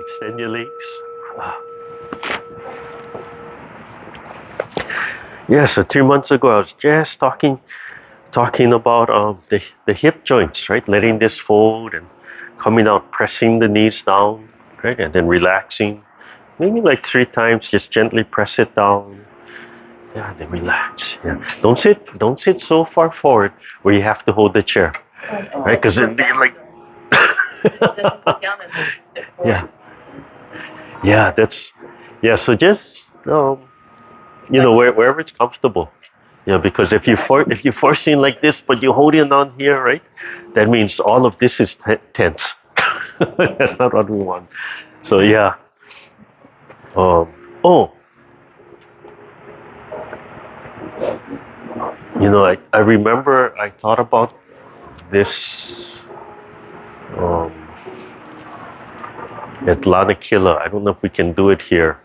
Extend your legs. Yeah, so 3 months ago I was just talking about the hip joints, right? Letting this fold and coming out, pressing the knees down, right? And then relaxing. Maybe like 3 times, just gently press it down. Yeah, then relax. Yeah. Don't sit so far forward where you have to hold the chair. Right? Because then you're like yeah. Yeah, so just wherever it's comfortable. Yeah, because if you're forcing like this, but you're holding on here, right? That means all of this is tense. That's not what we want. So yeah. Oh, I remember I thought about this at Lanakila. I don't know if we can do it here.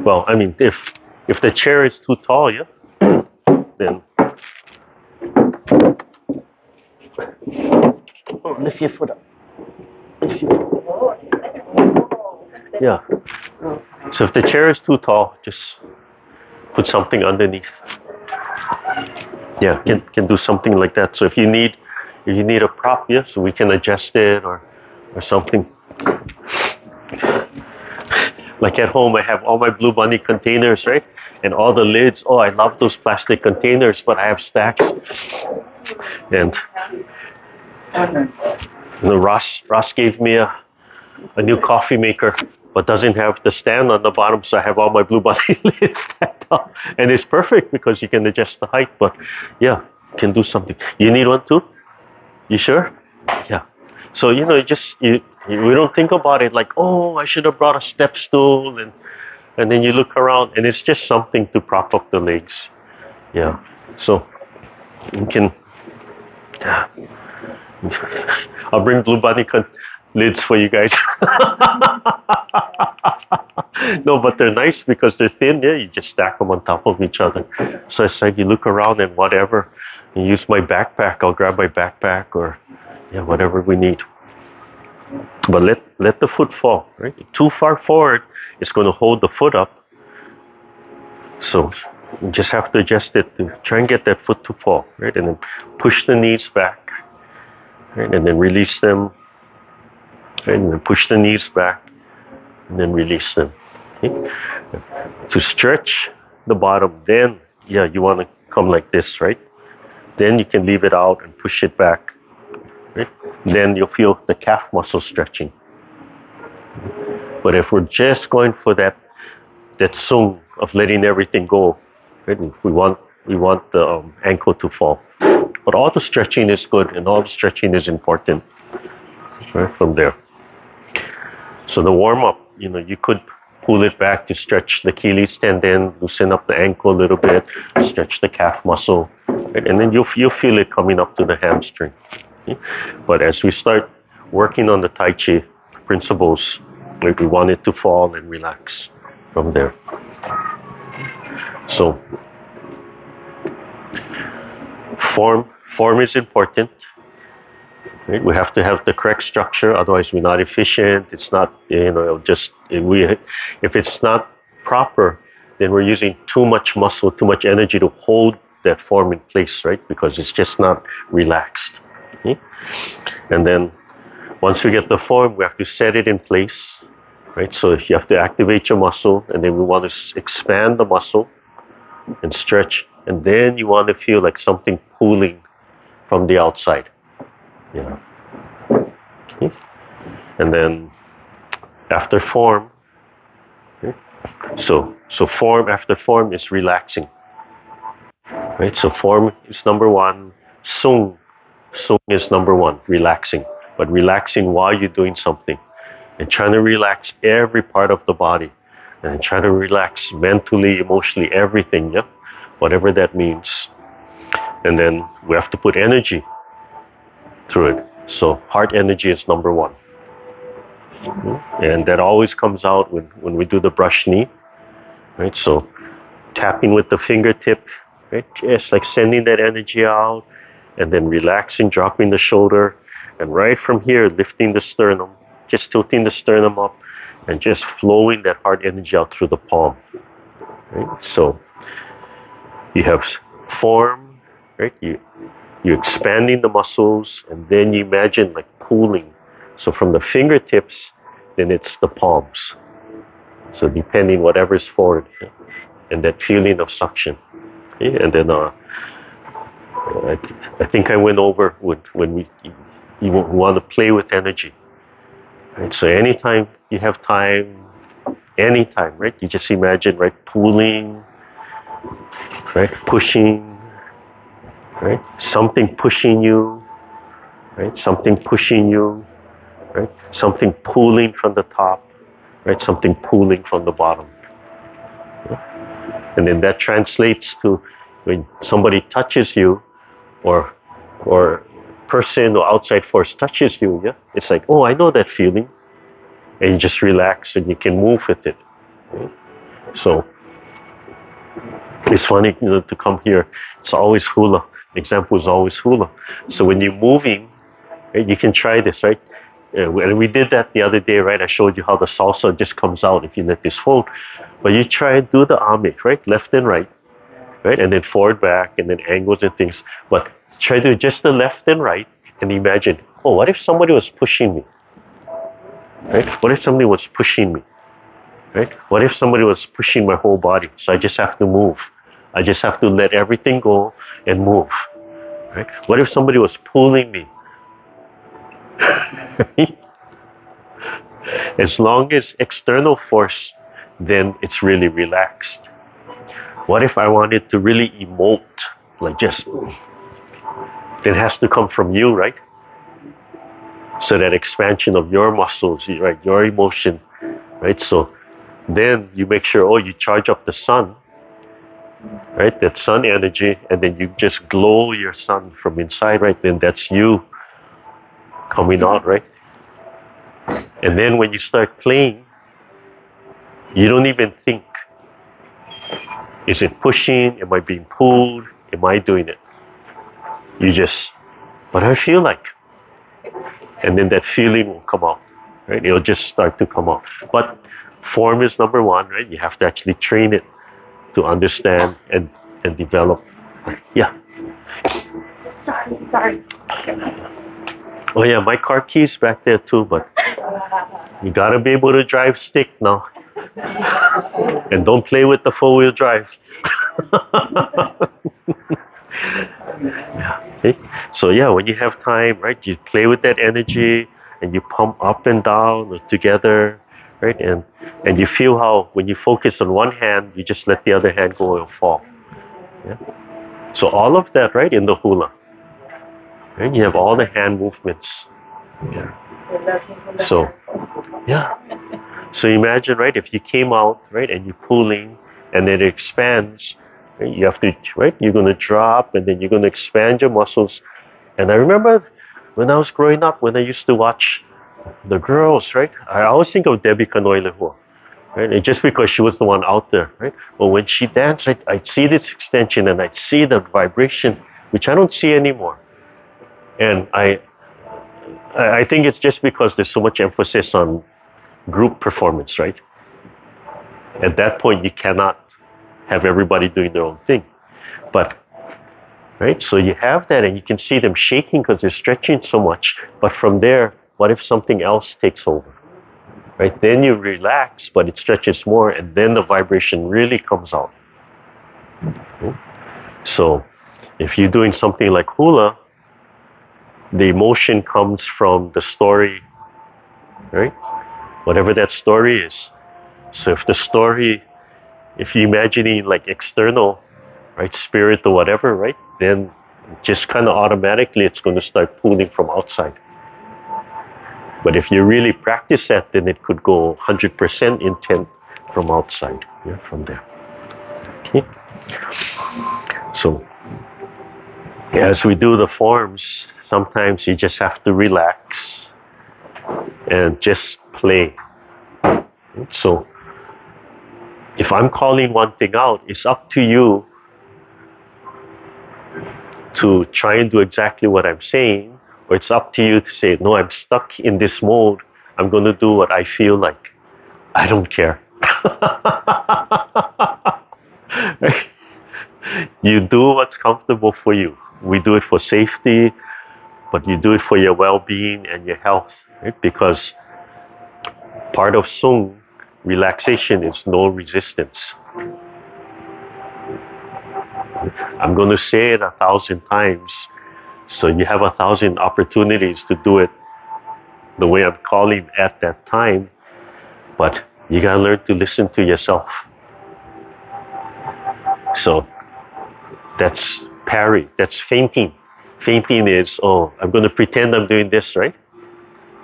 Well, I mean, if the chair is too tall, yeah, then lift your foot up. Yeah. So if the chair is too tall, just put something underneath. Yeah, can do something like that. So if you need a prop, yeah, so we can adjust it or something. Like at home, I have all my Blue Bunny containers, right? And all the lids. Oh, I love those plastic containers, but I have stacks. And Ross gave me a new coffee maker, but doesn't have the stand on the bottom, so I have all my Blue Bunny lids stacked up. And it's perfect because you can adjust the height, but yeah, you can do something. You need one too? You sure? Yeah. So, we don't think about it like, oh, I should have brought a step stool, and then you look around and it's just something to prop up the legs. Yeah. So you can, I'll bring Blue Bunny lids for you guys. No, but they're nice because they're thin. Yeah, you just stack them on top of each other. So it's like you look around and whatever, you use my backpack. I'll grab my backpack or whatever we need. But let the foot fall, right? Too far forward, it's going to hold the foot up. So you just have to adjust it to try and get that foot to fall, right? And then push the knees back, right? And then release them, right? And then push the knees back, and then release them. Okay? To stretch the bottom, then you want to come like this, right? Then you can leave it out and push it back. Right? Then you'll feel the calf muscle stretching. But if we're just going for that sung of letting everything go, right? We want the ankle to fall. But all the stretching is good, and all the stretching is important. Right from there. So the warm up, you could pull it back to stretch the Achilles tendon, loosen up the ankle a little bit, stretch the calf muscle, right? And then you'll feel it coming up to the hamstring. But as we start working on the Tai Chi principles, we want it to fall and relax from there. So form is important. Right? We have to have the correct structure, otherwise we're not efficient. It's not, if it's not proper, then we're using too much muscle, too much energy to hold that form in place, right? Because it's just not relaxed. Okay? And then once we get the form, we have to set it in place, right? So you have to activate your muscle, and then we want to expand the muscle and stretch, and then you want to feel like something pulling from the outside. Yeah. Okay. And then after form, okay? So form after form is relaxing, right? So form is number one. Sung is number one, relaxing. But relaxing while you're doing something, and trying to relax every part of the body, and try to relax mentally, emotionally, everything, yeah, whatever that means. And then we have to put energy through it. So heart energy is number one. And that always comes out when we do the brush knee, right? So tapping with the fingertip, right? Just like sending that energy out, and then relaxing, dropping the shoulder, and right from here, lifting the sternum, just tilting the sternum up and just flowing that heart energy out through the palm. Right? So you have form, right? You're expanding the muscles, and then you imagine like pulling. So from the fingertips, then it's the palms. So depending whatever's forward, and that feeling of suction. Okay? And then I think I went over when you want to play with energy. Right? So anytime you have time, anytime, right? You just imagine, right, pulling, right, pushing, right? Something pushing you, right? Something pushing you, right? Something pulling from the top, right? Something pulling from the bottom. And then that translates to when somebody touches you, or person or outside force touches you, yeah? It's like, oh, I know that feeling. And you just relax and you can move with it. Right? So it's funny, to come here. It's always hula. The example is always hula. So when you're moving, right, you can try this, right? And we did that the other day, right? I showed you how the salsa just comes out if you let this fold. But you try and do the ame, right? Left and right, and then forward, back, and then angles and things. But try to do just the left and right, and imagine, oh, what if somebody was pushing me? Right? What if somebody was pushing me? Right? What if somebody was pushing my whole body? So I just have to move. I just have to let everything go and move. Right? What if somebody was pulling me? As long as external force, then it's really relaxed. What if I wanted to really emote, like just, it has to come from you, right? So that expansion of your muscles, right, your emotion, right? So then you make sure, you charge up the sun, right? That sun energy, and then you just glow your sun from inside, right? Then that's you coming out, right? And then when you start playing, you don't even think, is it pushing? Am I being pulled? Am I doing it? You just, what do I feel like? And then that feeling will come out, right? It'll just start to come out. But form is number one, right? You have to actually train it to understand and develop. Yeah. Sorry. Oh yeah, my car keys back there too, but you gotta be able to drive stick now. And don't play with the four-wheel drive. Okay? So yeah, when you have time, right, you play with that energy and you pump up and down or together, right? And you feel how when you focus on one hand, you just let the other hand go and fall. Yeah? So all of that, right, in the hula. Right? You have all the hand movements. Yeah. So, yeah. So imagine, right, if you came out, right, and you're pulling, and then it expands, right, you have to, right, you're going to drop, and then you're going to expand your muscles. And I remember when I was growing up, when I used to watch the girls, right, I always think of Debbie Kanoilehua, right, and just because she was the one out there, right, but when she danced, right, I'd see this extension, and I'd see the vibration, which I don't see anymore. And I think it's just because there's so much emphasis on group performance, right? At that point, you cannot have everybody doing their own thing. But, right, so you have that and you can see them shaking because they're stretching so much. But from there, what if something else takes over? Right, then you relax, but it stretches more, and then the vibration really comes out. So if you're doing something like hula, the emotion comes from the story, right? Whatever that story is. So if you're imagining like external, right, spirit or whatever, right, then just kind of automatically it's going to start pulling from outside. But if you really practice that, then it could go 100% intent from outside, from there. Okay. So as we do the forms, sometimes you just have to relax and just play. So if I'm calling one thing out, it's up to you to try and do exactly what I'm saying, or it's up to you to say, no, I'm stuck in this mode, I'm going to do what I feel like. I don't care. You do what's comfortable for you. We do it for safety, but you do it for your well-being and your health, right? Because part of Sung, relaxation, is no resistance. I'm going to say it 1,000 times, so you have 1,000 opportunities to do it the way I'm calling at that time, but you gotta learn to listen to yourself. So that's Parry, that's fainting. Fainting is, oh, I'm going to pretend I'm doing this, right?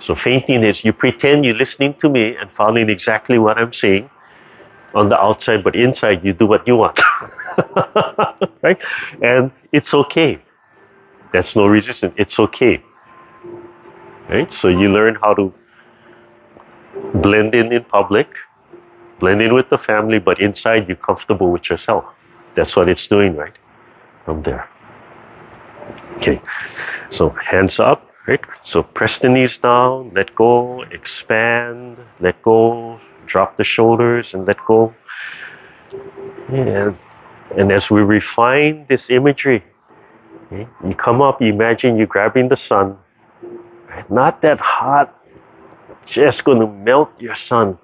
So fainting is you pretend you're listening to me and following exactly what I'm saying on the outside, but inside you do what you want. Right? And it's okay. That's no resistance. It's okay. Right? So you learn how to blend in public, blend in with the family, but inside you're comfortable with yourself. That's what it's doing, right? From there. Okay, so hands up, right? So press the knees down, let go, expand, let go, drop the shoulders and let go. And as we refine this imagery, okay, you come up, you imagine you grabbing the sun, right? Not that hot, just going to melt your sun,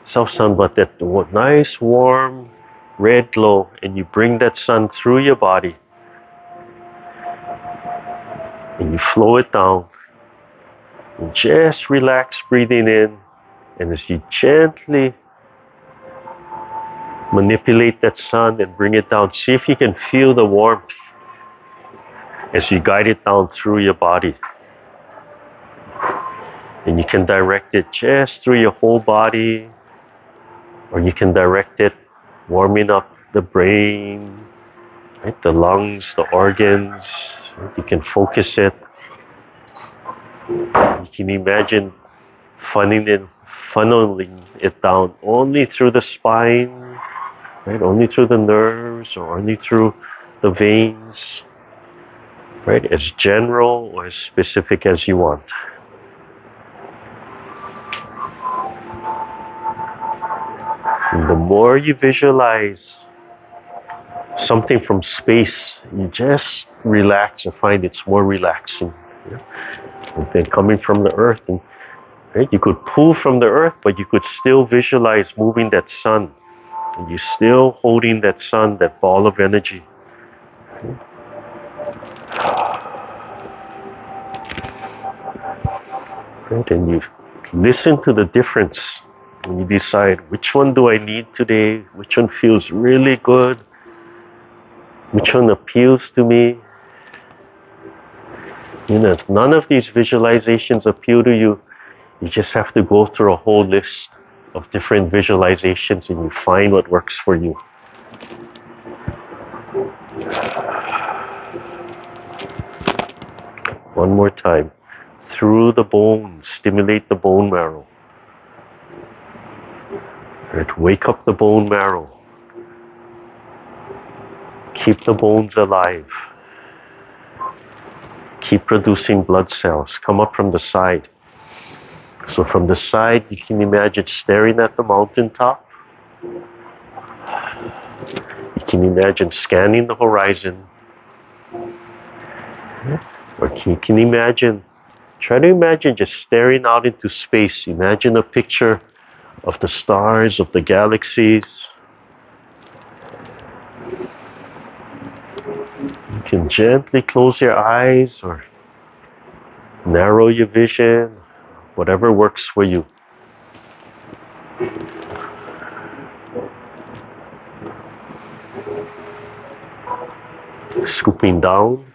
self-sun, but that nice, warm, red glow, and you bring that sun through your body. And you flow it down. And just relax, breathing in. And as you gently manipulate that sun and bring it down, see if you can feel the warmth as you guide it down through your body. And you can direct it just through your whole body, or you can direct it warming up the brain, right? The lungs, the organs. Right? You can focus it. You can imagine funneling it down only through the spine, right? Only through the nerves or only through the veins, right? As general or as specific as you want. And the more you visualize something from space, you just relax and find it's more relaxing. Yeah? And then coming from the earth, and right, you could pull from the earth, but you could still visualize moving that sun. And you're still holding that sun, that ball of energy. Right? And you listen to the difference. And you decide, which one do I need today? Which one feels really good? Which one appeals to me? You know, if none of these visualizations appeal to you, you just have to go through a whole list of different visualizations and you find what works for you. One more time. Through the bones, stimulate the bone marrow. Right, wake up the bone marrow. Keep the bones alive. Keep producing blood cells. Come up from the side. So from the side, you can imagine staring at the mountaintop. You can imagine scanning the horizon. Or you can imagine, try to imagine just staring out into space. Imagine a picture of the stars, of the galaxies. You can gently close your eyes or narrow your vision, whatever works for you. Scooping down.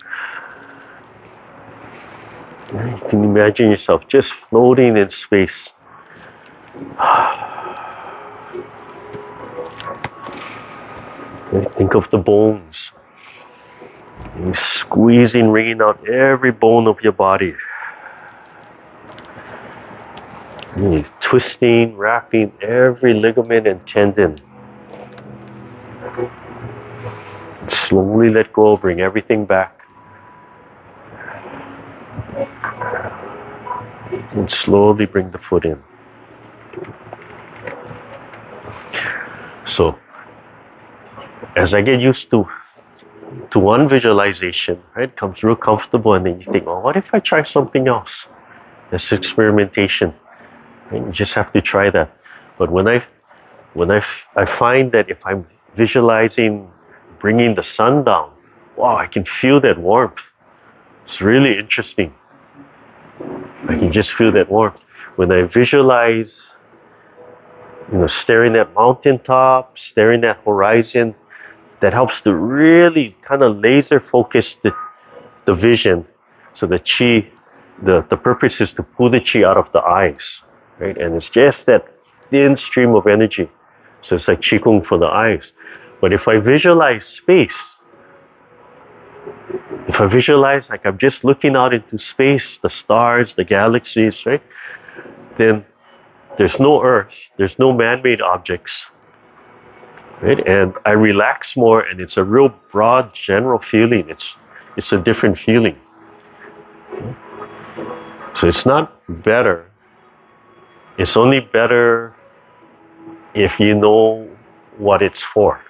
You can imagine yourself just floating in space. Think of the bones. You're squeezing, wringing out every bone of your body. You're twisting, wrapping every ligament and tendon. Slowly let go, bring everything back. And slowly bring the foot in. So as I get used to one visualization, right, it comes real comfortable, and then you think, oh, what if I try something else? It's experimentation. Right? You just have to try that. But I find that if I'm visualizing bringing the sun down, wow, I can feel that warmth. It's really interesting. I can just feel that warmth. When I visualize, staring at mountaintop, staring at horizon, that helps to really kind of laser focus the vision. So the chi, the purpose is to pull the chi out of the eyes, right? And it's just that thin stream of energy. So it's like Qigong for the eyes. But if I visualize space, if I visualize like I'm just looking out into space, the stars, the galaxies, right? Then there's no earth, there's no man-made objects, right? And I relax more, and it's a real broad, general feeling. It's a different feeling. So it's not better. It's only better if you know what it's for.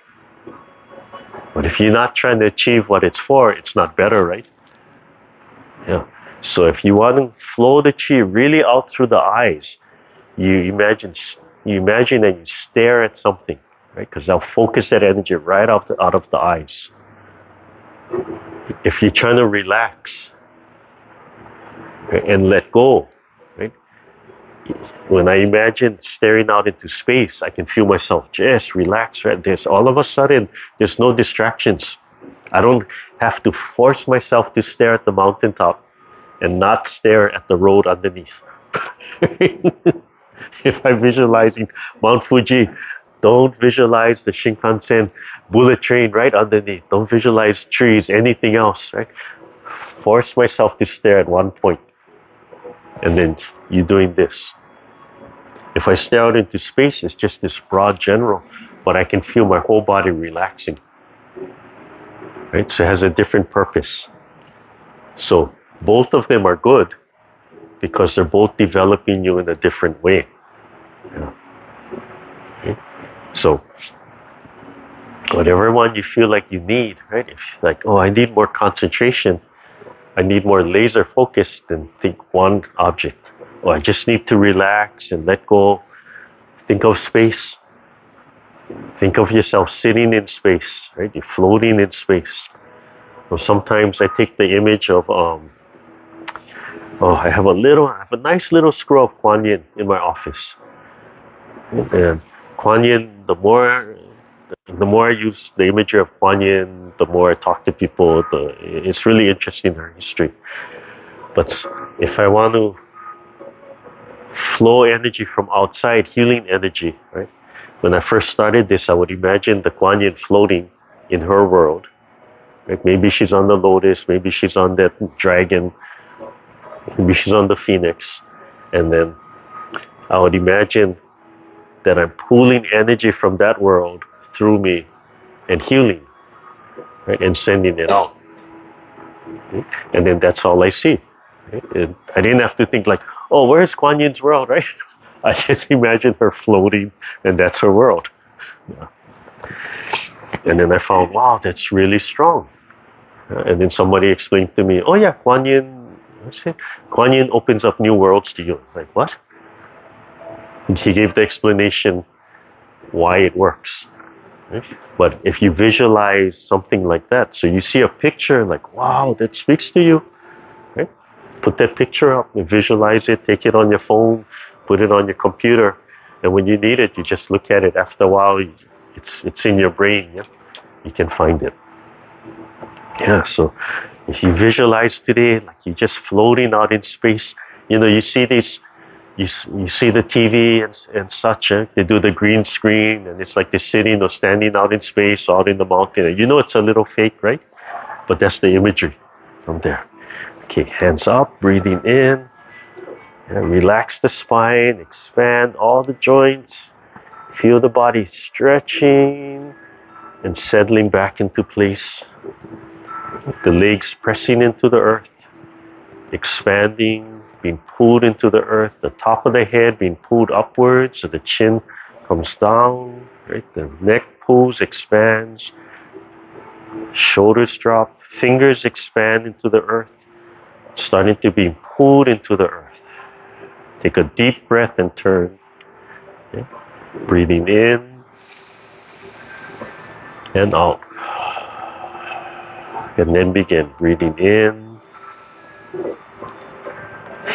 But if you're not trying to achieve what it's for, it's not better, right? Yeah. So if you want to flow the chi really out through the eyes, you imagine and you stare at something, right? Because they'll focus that energy right out of the eyes. If you're trying to relax, right, and let go, right? When I imagine staring out into space, I can feel myself just relax right there. All of a sudden, there's no distractions. I don't have to force myself to stare at the mountaintop and not stare at the road underneath. If I'm visualizing Mount Fuji, don't visualize the Shinkansen bullet train right underneath. Don't visualize trees, anything else, right? Force myself to stare at one point. And then you're doing this. If I stare out into space, it's just this broad general, but I can feel my whole body relaxing. Right? So it has a different purpose. So both of them are good because they're both developing you in a different way. Yeah. Okay? So whatever one you feel like you need, right? If you're like, oh, I need more concentration, I need more laser focus, then think one object. Or I just need to relax and let go. Think of space. Think of yourself sitting in space, right? You're floating in space. Or sometimes I take the image of I have a nice little scroll of Kuan Yin in my office. And Kuan Yin, the more I use the imagery of Kuan Yin, the more I talk to people. It's really interesting, her history. But if I want to flow energy from outside, healing energy, right? When I first started this, I would imagine the Kuan Yin floating in her world. Right? Maybe she's on the lotus, maybe she's on that dragon, maybe she's on the phoenix. And then I would imagine that I'm pulling energy from that world through me and healing, right? And sending it out. Okay? And then that's all I see. Right? And I didn't have to think like, oh, where's Kuan Yin's world, right? I just imagine her floating, and that's her world. Yeah. And then I found, wow, that's really strong. And then somebody explained to me, oh yeah, Kuan Yin opens up new worlds to you. Like, what? And he gave the explanation why it works. Right? But if you visualize something like that, so you see a picture like, wow, that speaks to you, right? Put that picture up and visualize it, take it on your phone, put it on your computer, and when you need it, you just look at it. After a while, it's in your brain. Yeah? You can find it. Yeah, so if you visualize today, like you're just floating out in space, you see these, you see the TV and such, they do the green screen, and it's like they're sitting or standing out in space, out in the mountain. And it's a little fake, right? But that's the imagery from there. Okay, hands up, breathing in. And relax the spine, expand all the joints. Feel the body stretching and settling back into place. The legs pressing into the earth, expanding, being pulled into the earth. The top of the head being pulled upwards, so the chin comes down. Right? The neck pulls, expands. Shoulders drop. Fingers expand into the earth, starting to be pulled into the earth. Take a deep breath and turn. Okay? Breathing in and out. And then begin breathing in.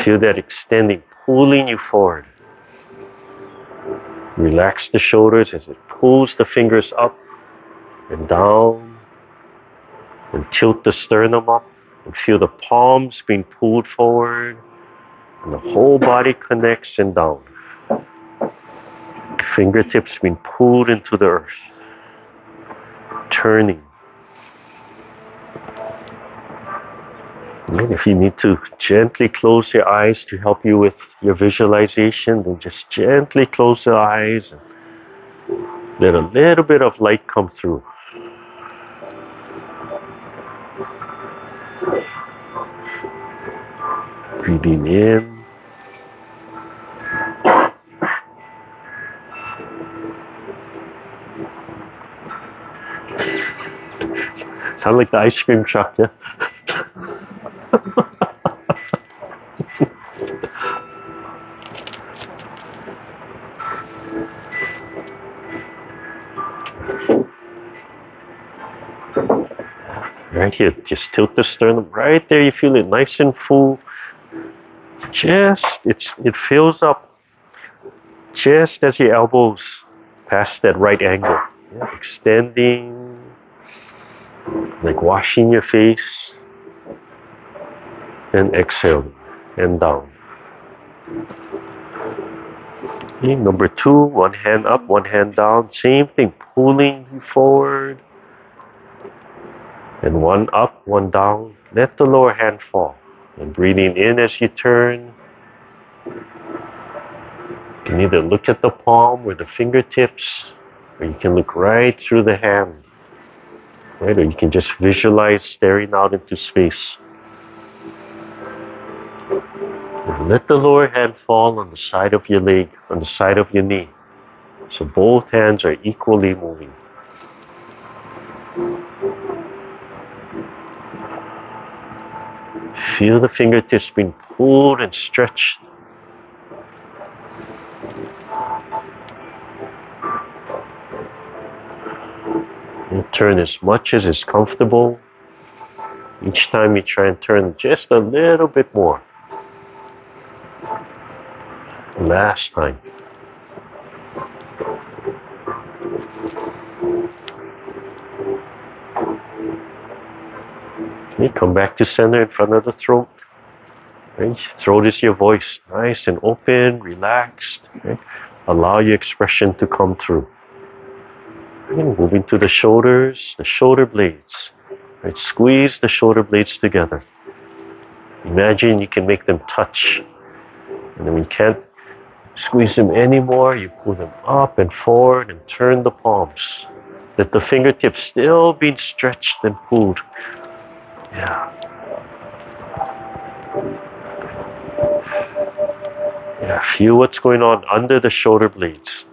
Feel that extending, pulling you forward. Relax the shoulders as it pulls the fingers up and down. And tilt the sternum up. And feel the palms being pulled forward. And the whole body connects and down. Fingertips being pulled into the earth. Turning. And if you need to gently close your eyes to help you with your visualization, then just gently close the eyes and let a little bit of light come through. Breathing in. Sound like the ice cream truck, yeah? Right here, just tilt the sternum. Right there, you feel it nice and full. It fills up just as your elbows pass that right angle. Yeah, extending, like washing your face. And exhale, and down. Okay, number 2, one hand up, one hand down. Same thing, pulling you forward. And one up, one down. Let the lower hand fall. And breathing in as you turn. You can either look at the palm or the fingertips, or you can look right through the hand. Right? Or you can just visualize staring out into space. And let the lower hand fall on the side of your leg, on the side of your knee. So both hands are equally moving. Feel the fingertips being pulled and stretched. And turn as much as is comfortable. Each time you try and turn just a little bit more. Last time. Okay, come back to center in front of the throat. Right? Throat is your voice, nice and open, relaxed. Right? Allow your expression to come through. Right? Moving to the shoulders, the shoulder blades. Right? Squeeze the shoulder blades together. Imagine you can make them touch. And then when you can't squeeze them anymore, you pull them up and forward and turn the palms. Let the fingertips still be stretched and pulled. Yeah. Yeah, feel what's going on under the shoulder blades.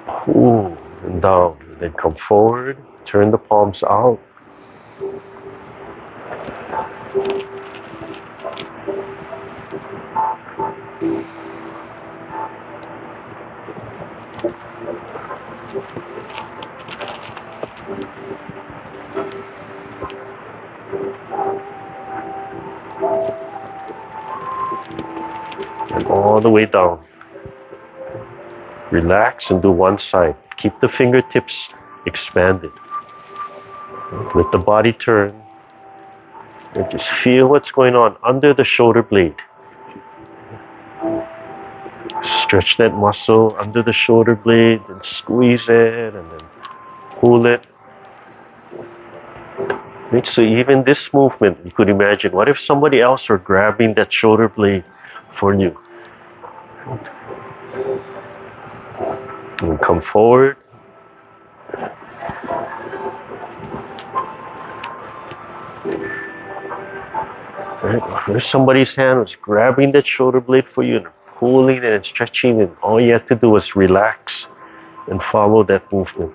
Pull and down. And then come forward, turn the palms out. And all the way down. Relax and do one side. Keep the fingertips expanded. Let the body turn. And just feel what's going on under the shoulder blade. Stretch that muscle under the shoulder blade and squeeze it and then pull it. Right, so even this movement, you could imagine, what if somebody else were grabbing that shoulder blade for you? And come forward. Right? What if somebody's hand was grabbing that shoulder blade for you and pulling and stretching, and all you had to do was relax and follow that movement?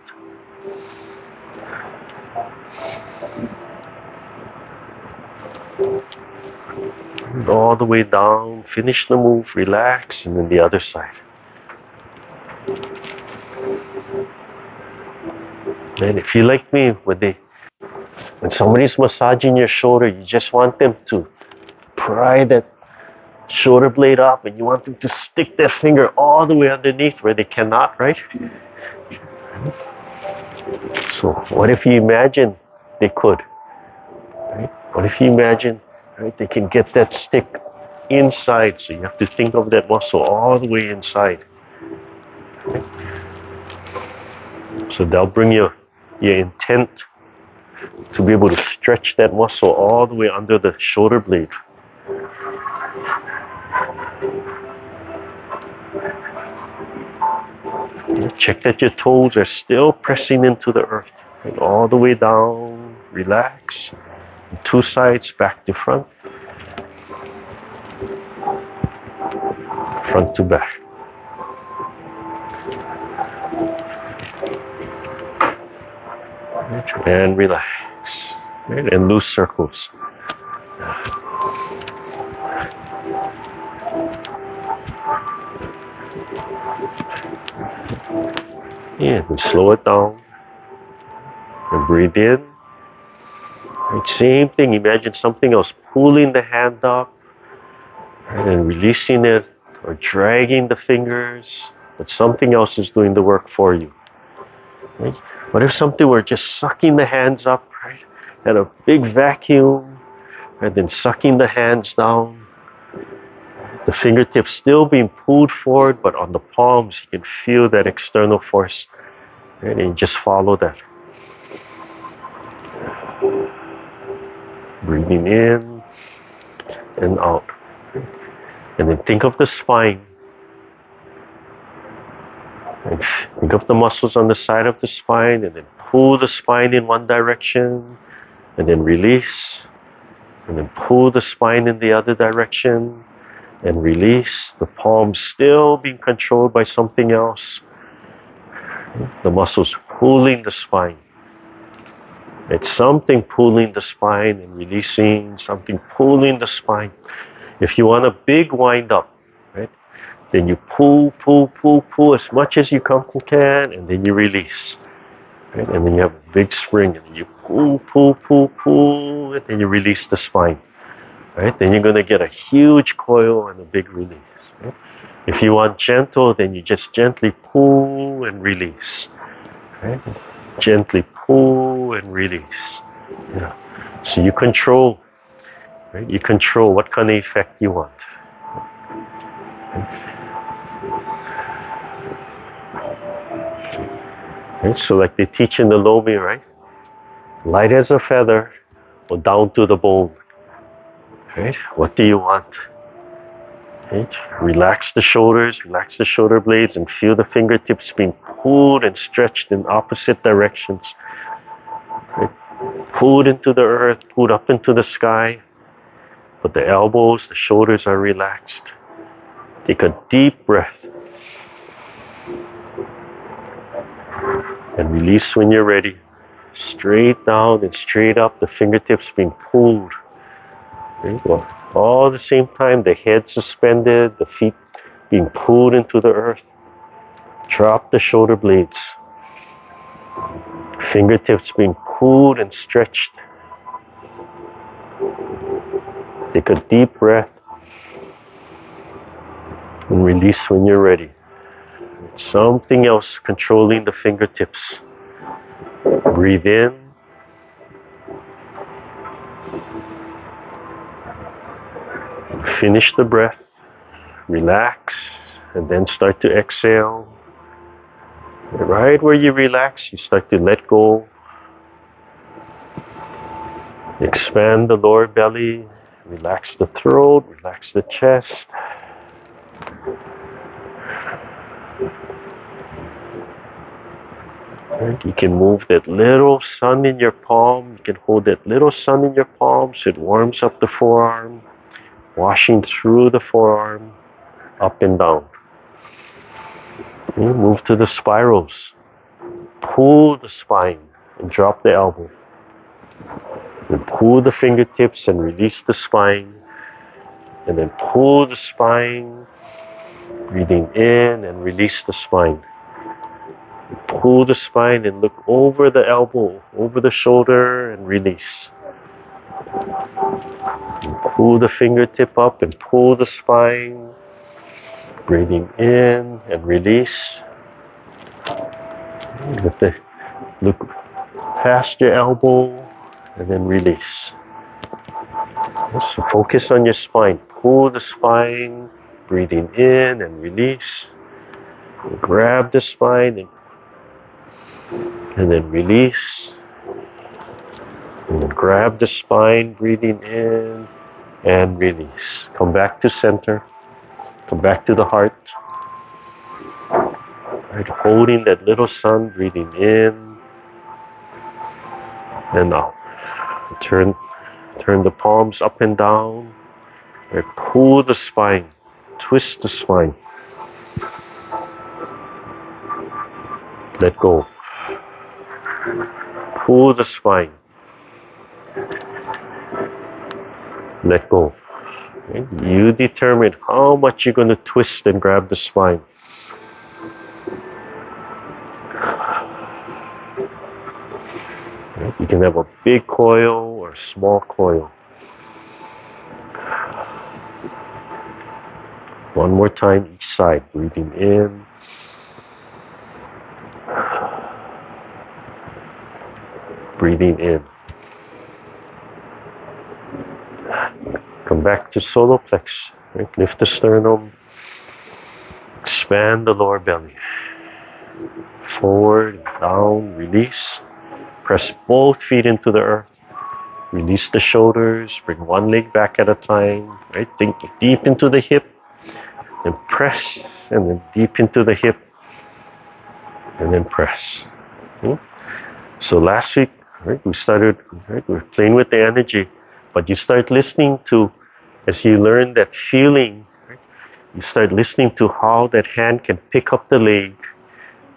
And all the way down, finish the move, relax, and then the other side. And if you like me, when somebody's massaging your shoulder, you just want them to pry that shoulder blade up, and you want them to stick their finger all the way underneath where they cannot, right? So what if you imagine they could, right? What if you imagine, right, they can get that stick inside, so you have to think of that muscle all the way inside. Right? So that'll bring your intent to be able to stretch that muscle all the way under the shoulder blade. Check that your toes are still pressing into the earth. And all the way down, relax. And two sides, back to front. Front to back. And relax. And loose circles. Yeah, and slow it down. And breathe in. Right, same thing. Imagine something else pulling the hand up, right, and releasing it, or dragging the fingers, but something else is doing the work for you. Right? What if something were just sucking the hands up, right? Had a big vacuum, and then sucking the hands down. The fingertips still being pulled forward, but on the palms you can feel that external force. Right? And you just follow that. Breathing in and out. And then think of the spine. And think of the muscles on the side of the spine, and then pull the spine in one direction, and then release. And then pull the spine in the other direction, and release. The palms still being controlled by something else. The muscles pulling the spine. It's something pulling the spine and releasing, something pulling the spine. If you want a big wind up, right, then you pull as much as you can, and then you release. Right? And then you have a big spring, and then you pull, and then you release the spine. Right? Then you're going to get a huge coil and a big release. Right? If you want gentle, then you just gently pull and release. Right? Gently pull and release. Yeah. So you control, right? You control what kind of effect you want. Right? So like they teach in the Lomi, right? Light as a feather or down to the bone. Right? What do you want? Right? Relax the shoulders, relax the shoulder blades, and feel the fingertips being pulled and stretched in opposite directions. Right? Pulled into the earth, pulled up into the sky. But the elbows, the shoulders are relaxed. Take a deep breath. And release when you're ready. Straight down and straight up, the fingertips being pulled. Right? Well, all at the same time, the head suspended, the feet being pulled into the earth. Drop the shoulder blades. Fingertips being pulled and stretched. Take a deep breath and release when you're ready. Something else controlling the fingertips. Breathe in. Finish the breath. Relax. And then start to exhale. Right where you relax, you start to let go. Expand the lower belly. Relax the throat. Relax the chest. Right? You can move that little sun in your palm. You can hold that little sun in your palm so it warms up the forearm, washing through the forearm, up and down. You move to the spirals. Pull the spine and drop the elbow. And pull the fingertips and release the spine. And then pull the spine, breathing in and release the spine. Pull the spine and look over the elbow, over the shoulder and release. And pull the fingertip up and pull the spine, breathing in and release. Look past your elbow and then release. So focus on your spine. Pull the spine, breathing in and release. Grab the spine and then release. And then grab the spine, breathing in and release. Come back to center. Come back to the heart. Right, holding that little sun, breathing in and out. Turn the palms up and down. Right, pull the spine. Twist the spine. Let go. Pull the spine. Let go. Okay? You determine how much you're going to twist and grab the spine. Okay? You can have a big coil or a small coil. One more time each side. Breathing in. Breathing in. Come back to solar plex. Right? Lift the sternum. Expand the lower belly. Forward, down, release. Press both feet into the earth. Release the shoulders. Bring one leg back at a time. Right? Think deep into the hip. And press. And then deep into the hip. And then press. Okay? So last week, right, we started, right, we're playing with the energy. But you start listening to, as you learn that feeling, right, you start listening to how that hand can pick up the leg,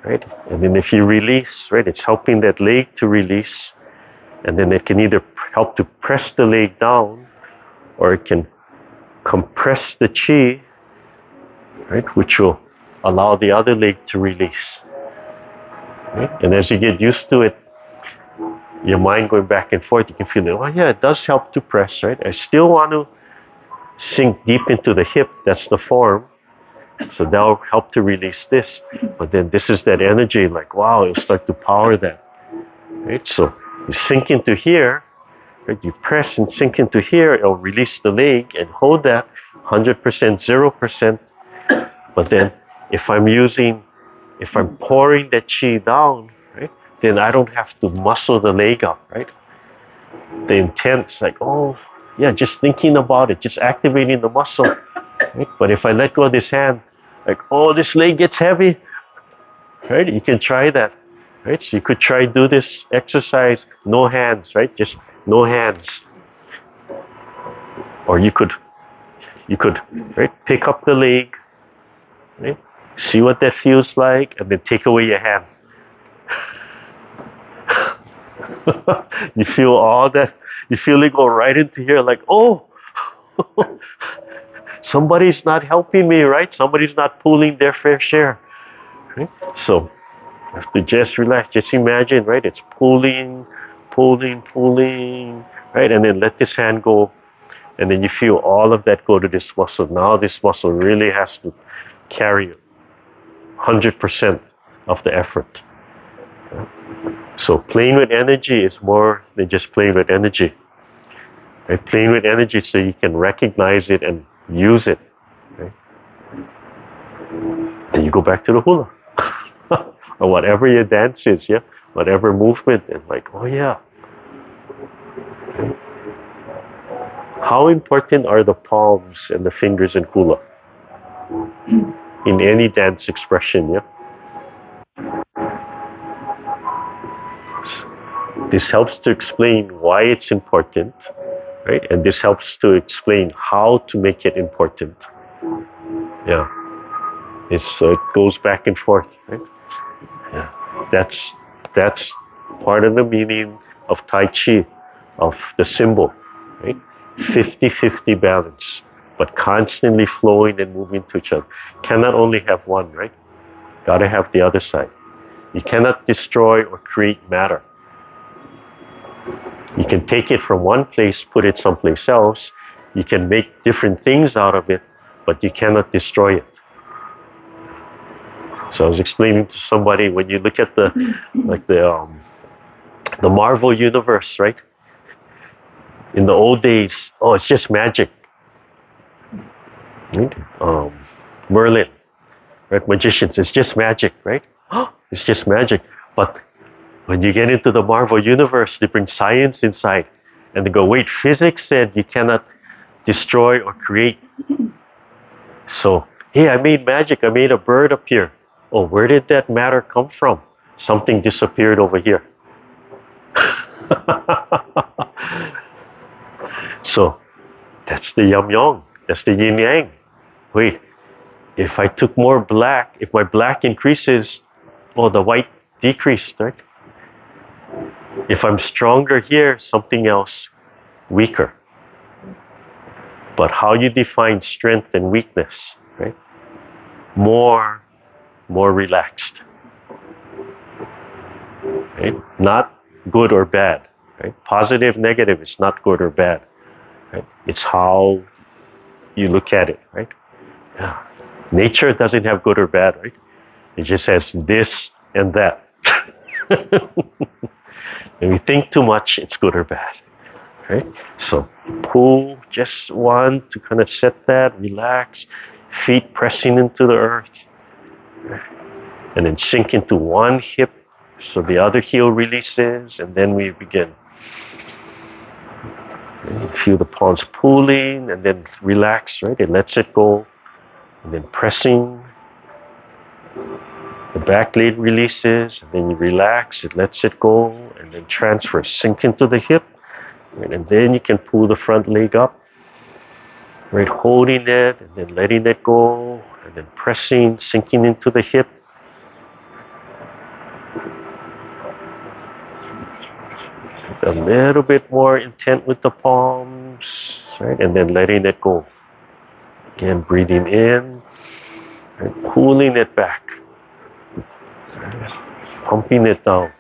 right? And then if you release, right, it's helping that leg to release. And then it can either help to press the leg down, or it can compress the chi, right, which will allow the other leg to release. Right? And as you get used to it, your mind going back and forth, you can feel it. Oh yeah, it does help to press, right? I still want to sink deep into the hip. That's the form. So that'll help to release this. But then this is that energy, like, wow, it'll start to power that. Right? So you sink into here, right? You press and sink into here, it'll release the leg and hold that 100%, 0%. But then if I'm pouring that chi down, right? Then I don't have to muscle the leg up, right? The intent's like, oh, yeah, just thinking about it, just activating the muscle, right? But if I let go of this hand, like, oh, this leg gets heavy, right? You can try that, right? So you could try do this exercise, no hands, right? Just no hands. Or you could, right, pick up the leg, right? See what that feels like, and then take away your hand. You feel all that, you feel it go right into here, like, oh, somebody's not helping me, right? Somebody's not pulling their fair share. Right? So you have to just relax, just imagine, right? It's pulling, pulling, pulling, right? And then let this hand go, and then you feel all of that go to this muscle. Now this muscle really has to carry 100% of the effort. So playing with energy is more than just playing with energy. Right? Playing with energy so you can recognize it and use it. Right? Then you go back to the hula. Or whatever your dance is, yeah? Whatever movement, and like, oh yeah. How important are the palms and the fingers in hula? In any dance expression, yeah? This helps to explain why it's important, right? And this helps to explain how to make it important. Yeah. So it goes back and forth, right? Yeah. That's part of the meaning of Tai Chi, of the symbol, right? 50-50 balance, but constantly flowing and moving to each other. Cannot only have one, right? Gotta have the other side. You cannot destroy or create matter. You can take it from one place, put it someplace else. You can make different things out of it, but you cannot destroy it. So I was explaining to somebody, when you look at the Marvel universe, right? In the old days, oh, it's just magic. Right? Merlin, right? Magicians, it's just magic, right? It's just magic. But when you get into the Marvel universe, they bring science inside, and they go, wait, physics said you cannot destroy or create. So, hey, I made magic. I made a bird appear. Oh, where did that matter come from? Something disappeared over here. So, that's the yum-yang. That's the yin-yang. Wait, if I took more black, if my black increases, oh, the white decreased, right? If I'm stronger here, something else weaker. But how you define strength and weakness, right? More relaxed, right? Not good or bad, right? Positive, negative is not good or bad, right? It's how you look at it, right? Yeah. Nature doesn't have good or bad, right? It just has this and that. When we think too much, it's good or bad, right? So pull, just one to kind of set that, relax, feet pressing into the earth, and then sink into one hip so the other heel releases, and then we begin. Feel the palms pulling, and then relax, right? It lets it go, and then pressing. The back leg releases, and then you relax, it lets it go, and then transfer, sink into the hip, right? And then you can pull the front leg up, right? Holding it, and then letting it go, and then pressing, sinking into the hip. A little bit more intent with the palms, right? And then letting it go. Again, breathing in, and pulling it back. Pumping it down.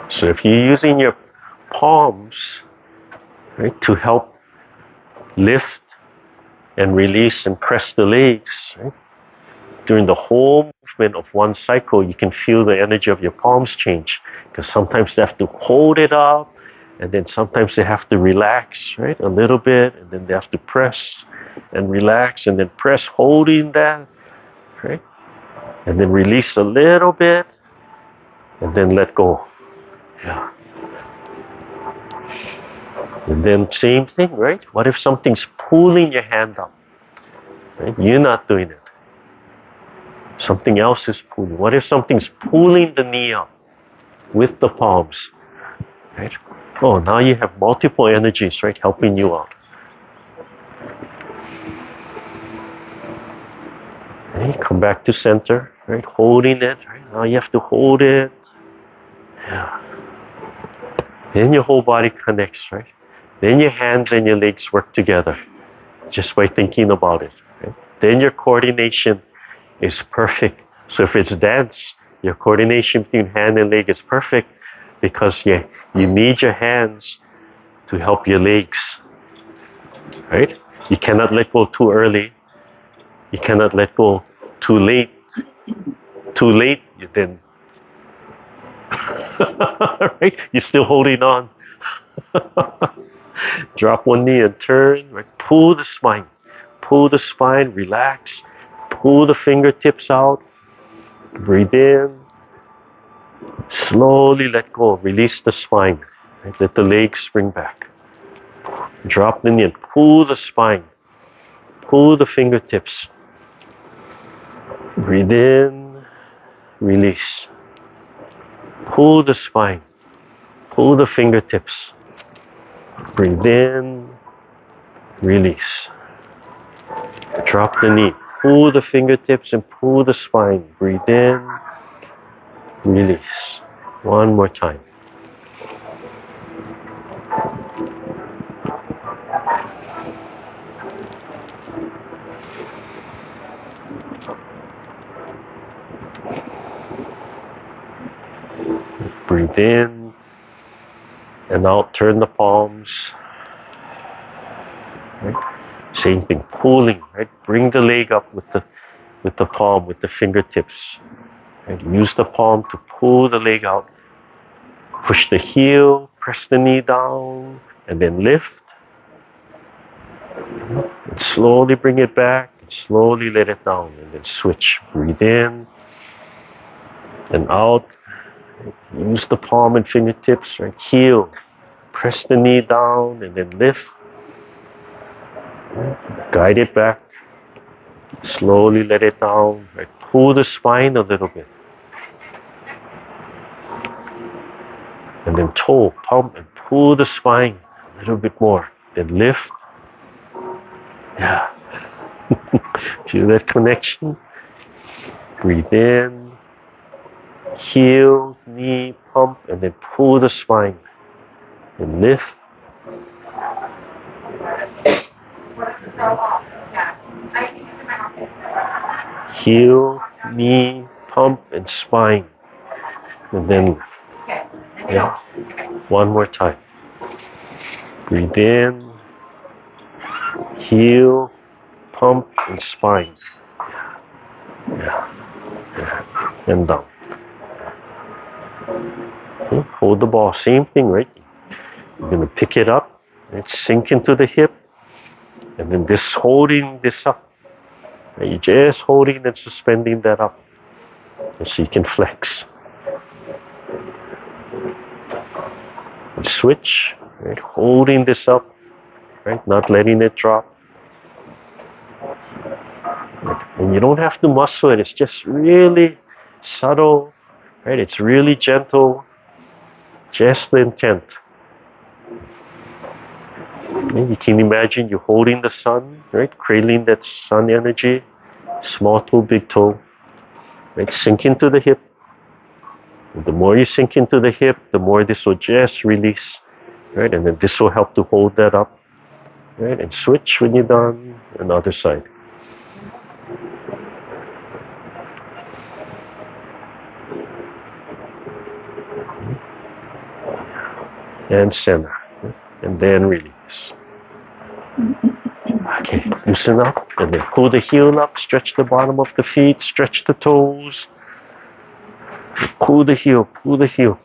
So if you're using your palms, right, to help lift and release and press the legs, right, during the whole movement of one cycle, you can feel the energy of your palms change, because sometimes they have to hold it up, and then sometimes they have to relax, right, a little bit, and then they have to press and relax, and then press, holding that, right? And then release a little bit, and then let go. Yeah. And then same thing, right? What if something's pulling your hand up? Right? You're not doing it. Something else is pulling. What if something's pulling the knee up with the palms? Right? Oh, now you have multiple energies, right, helping you out. Right? Come back to center, right? Holding it, right? Now you have to hold it. Yeah. Then your whole body connects, right? Then your hands and your legs work together just by thinking about it. Right? Then your coordination is perfect. So if it's dance, your coordination between hand and leg is perfect, because you need your hands to help your legs. Right? You cannot let go too early. You cannot let go too late. Too late, you then right? You're still holding on. Drop one knee and turn. Right? Pull the spine. Pull the spine. Relax. Pull the fingertips out. Breathe in. Slowly let go. Release the spine. Right? Let the legs spring back. Drop the knee and pull the spine. Pull the fingertips. Breathe in. release. Pull the spine. Pull the fingertips. Breathe in, release. Drop the knee. Pull the fingertips and pull the spine. Breathe in, release. One more time. Breathe in and out. Turn the palms. Right? Same thing. Pulling. Right? Bring the leg up with the palm, with the fingertips. Right? Use the palm to pull the leg out. Push the heel. Press the knee down, and then lift. And slowly bring it back. And slowly let it down, and then switch. Breathe in and out. Use the palm and fingertips, right? Heel. Press the knee down and then lift. Guide it back. Slowly let it down. Right? Pull the spine a little bit. And then toe, pump, and pull the spine a little bit more. Then lift. Yeah. Feel that connection? Breathe in. Heel, knee, pump, and then pull the spine. And lift. Heel, knee, pump, and spine. And then, yeah, one more time. Breathe in. Heel, pump, and spine. Yeah. And down. Okay. Hold the ball. Same thing, right? You're going to pick it up. Right? Sink into the hip. And then this holding this up. Right? You're just holding and suspending that up. And so you can flex. And switch. Right? Holding this up. Right? Not letting it drop. Right? And you don't have to muscle it. It's just really subtle. Right? It's really gentle. Just the intent. You can imagine you holding the sun, right? Cradling that sun energy. Small toe, big toe. Right? Sink into the hip. And the more you sink into the hip, the more this will just release. Right? And then this will help to hold that up. Right? And switch when you're done. And other side. And center. And then release. Okay, loosen up. And then pull the heel up. Stretch the bottom of the feet. Stretch the toes. Pull the heel. Pull the heel.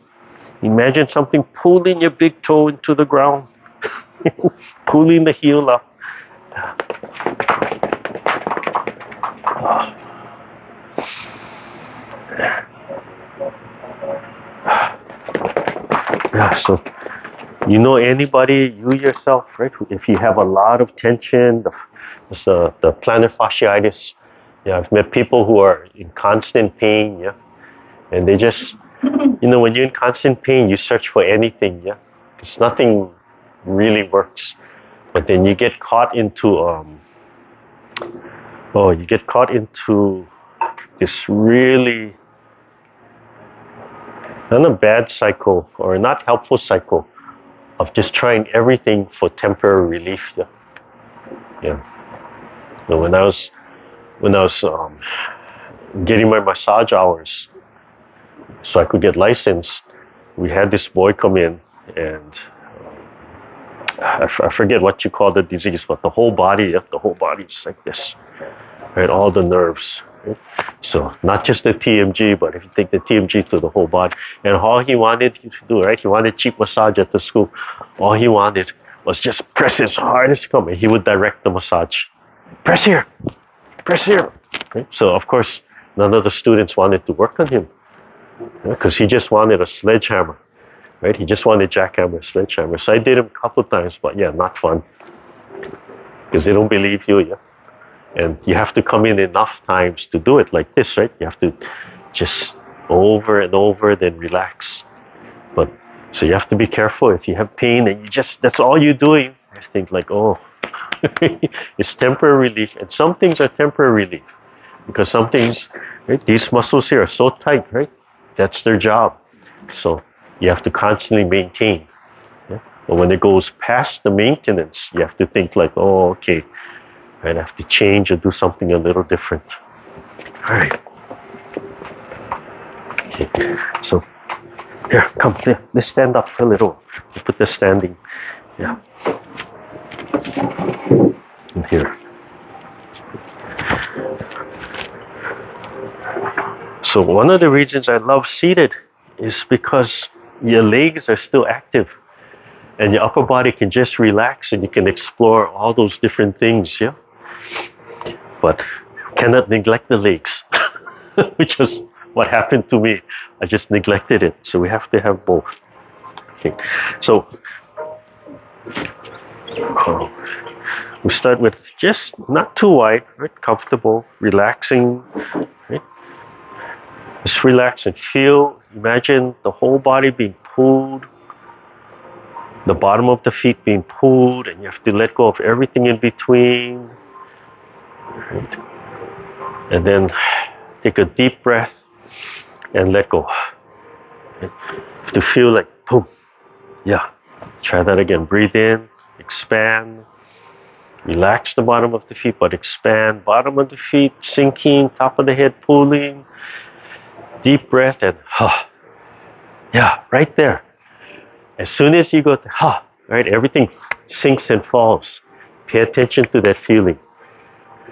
Imagine something pulling your big toe into the ground. Pulling the heel up. Yeah, so you know anybody, you yourself, right? If you have a lot of tension, the plantar fasciitis. Yeah, I've met people who are in constant pain. Yeah, and they just, you know, when you're in constant pain, you search for anything. Yeah, because nothing really works. But then you get caught into this really not a bad cycle or not helpful cycle of just trying everything for temporary relief. Yeah. Yeah. You know, when I was getting my massage hours so I could get licensed, we had this boy come in, and I forget what you call the disease, but the whole body is like this, right? All the nerves. Right? So not just the TMG, but if you take the TMG to the whole body. And all he wanted to do, right? He wanted cheap massage at the school. All he wanted was just press as hard as he could, and he would direct the massage. Press here, press here. Right? So of course, none of the students wanted to work on him because he just wanted a sledgehammer. Right? He just wanted jackhammer, sledgehammer. So I did him a couple of times, but yeah, not fun. Because they don't believe you, yeah. And you have to come in enough times to do it like this, right? You have to just over and over, then relax. But so you have to be careful. If you have pain and that's all you're doing, I think like, oh, it's temporary relief. And some things are temporary relief because some things, right, these muscles here are so tight, right? That's their job. So you have to constantly maintain. Yeah? But when it goes past the maintenance, you have to think like, oh, okay, I have to change or do something a little different. All right. Okay. So here, come here. Let's stand up for a little. We'll put this standing. Yeah. And here. So one of the reasons I love seated is because your legs are still active and your upper body can just relax and you can explore all those different things, yeah? But cannot neglect the legs, which is what happened to me. I just neglected it. So we have to have both. Okay. So we start with just not too wide, right? Comfortable, relaxing, right? Just relax and feel, imagine the whole body being pulled, the bottom of the feet being pulled, and you have to let go of everything in between. Right? And then take a deep breath and let go. Right? To feel like boom. Yeah. Try that again. Breathe in, expand, relax the bottom of the feet, but expand. Bottom of the feet sinking, top of the head pulling. Deep breath and yeah, right there. As soon as you go to right, everything sinks and falls. Pay attention to that feeling.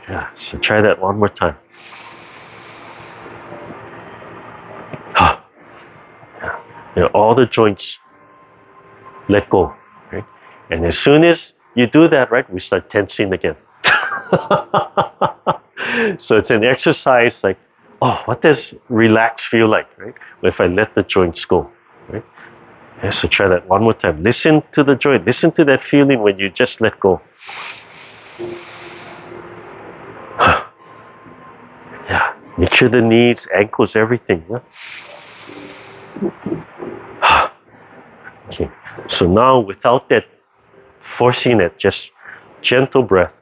Yeah, so try that one more time. Yeah. You know, all the joints let go. Right? And as soon as you do that, right, we start tensing again. So it's an exercise like, oh, what does relax feel like, right? If I let the joints go, right? Yeah, so try that one more time. Listen to the joint. Listen to that feeling when you just let go. Yeah, make sure the knees, ankles, everything. Yeah? Okay. So now without that forcing it, just gentle breath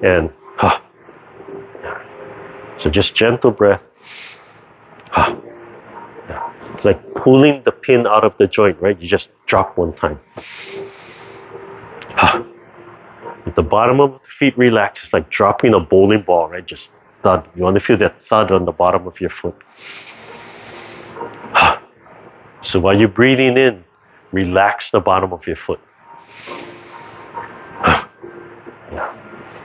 and so just gentle breath. It's like pulling the pin out of the joint, right? You just drop one time. At the bottom of the feet relax. It's like dropping a bowling ball, right? Just thud. You want to feel that thud on the bottom of your foot. So while you're breathing in, relax the bottom of your foot.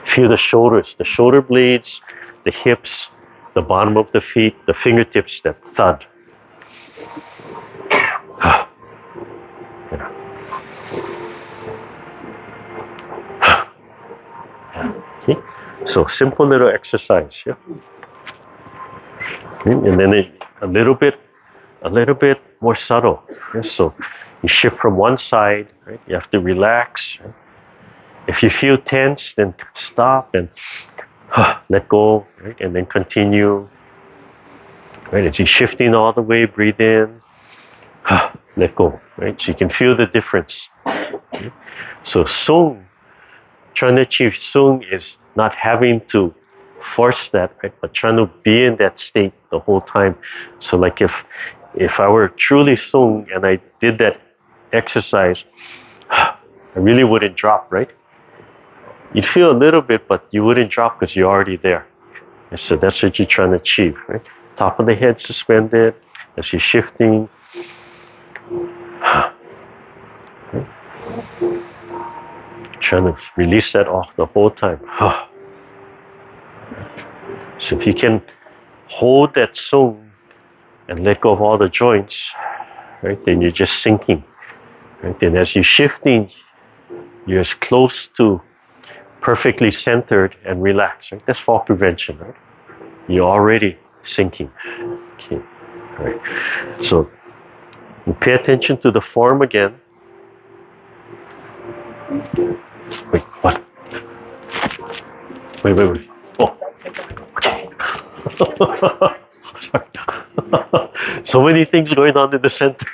Feel the shoulders, the shoulder blades, the hips, the bottom of the feet, the fingertips, that thud. Okay. So simple little exercise, yeah. Okay. And then a little bit more subtle. Okay. So you shift from one side, right? You have to relax. Right? If you feel tense, then stop and let go, right? And then continue. Right? As you're shifting all the way, breathe in, let go. Right? So you can feel the difference. Okay? So Sung, trying to achieve Sung is not having to force that, right? But trying to be in that state the whole time. So like if I were truly Sung and I did that exercise, I really wouldn't drop, right? You'd feel a little bit, but you wouldn't drop because you're already there. And so that's what you're trying to achieve, right? Top of the head suspended as you're shifting. Trying to release that off the whole time. So if you can hold that Sung and let go of all the joints, right, then you're just sinking. Right? Then as you're shifting, you're as close to perfectly centered and relaxed. Right? That's fall prevention, right? You're already sinking. Okay. All right. So pay attention to the form again. Wait, what? Wait. Oh, okay. Sorry. So many things going on in the center.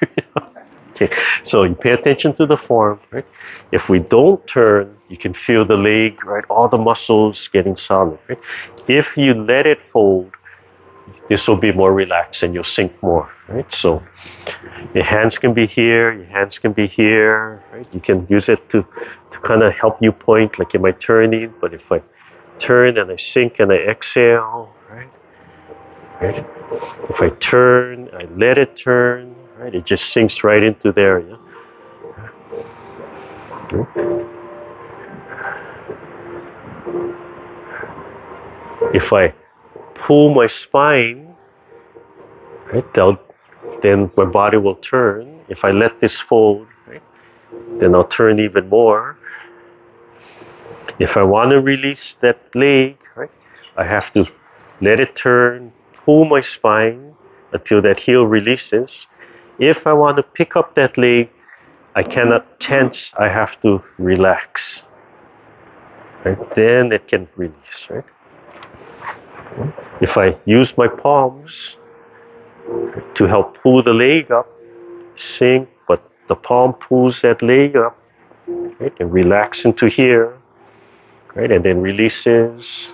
Okay, so you pay attention to the form, right? If we don't turn, you can feel the leg, right? All the muscles getting solid, right? If you let it fold, this will be more relaxed and you'll sink more, right? So your hands can be here, your hands can be here, right? You can use it to kind of help you point, like am I turning? But if I turn and I sink and I exhale, right? Right? If I turn, I let it turn, right? It just sinks right into there, yeah? If I pull my spine, right, then my body will turn. If I let this fold, right, then I'll turn even more. If I want to release that leg, right, I have to let it turn, pull my spine until that heel releases. If I want to pick up that leg, I cannot tense, I have to relax. Right? Then it can release, right? If I use my palms to help pull the leg up, sink, but the palm pulls that leg up, right? And relax into here, right? And then releases.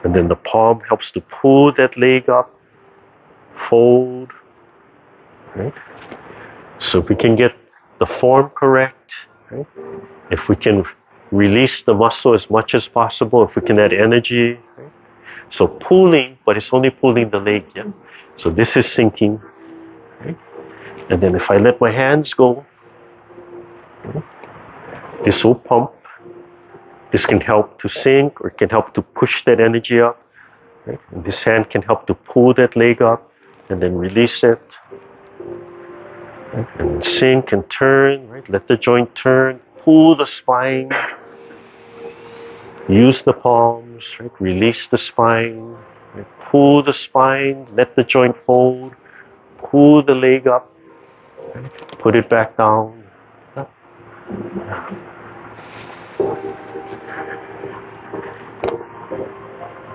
And then the palm helps to pull that leg up, fold, right? So if we can get the form correct, right? If we can release the muscle as much as possible, if we can add energy, right? So pulling, but it's only pulling the leg, yeah? So this is sinking, right? And then if I let my hands go, right? This will pump. This can help to sink or it can help to push that energy up, right? And this hand can help to pull that leg up and then release it, right? And sink and turn, right? Let the joint turn, pull the spine, use the palms, right? Release the spine, right? Pull the spine, let the joint fold, pull the leg up, right? Put it back down. Up.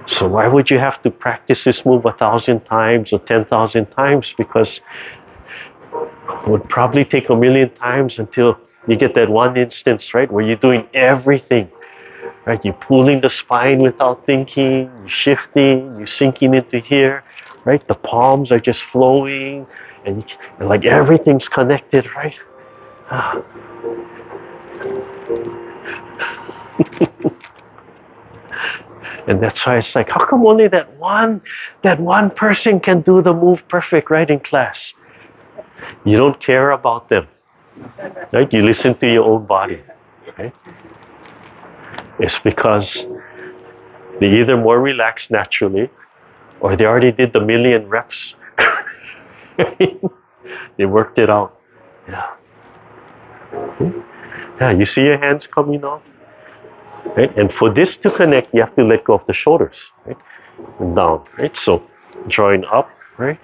So why would you have to practice this move 1,000 times or 10,000 times? Because it would probably take 1,000,000 times until you get that one instance, right? Where you're doing everything, right? You're pulling the spine without thinking, you're shifting, you're sinking into here, right? The palms are just flowing and like everything's connected, right? And that's why it's like, how come only that one person can do the move perfect, right, in class? You don't care about them, right? You listen to your own body, right? It's because they're either more relaxed naturally or they already did the 1,000,000 reps. They worked it out. Yeah. Yeah, you see your hands coming off? Right? And for this to connect, you have to let go of the shoulders, right? And down, right? So drawing up, right?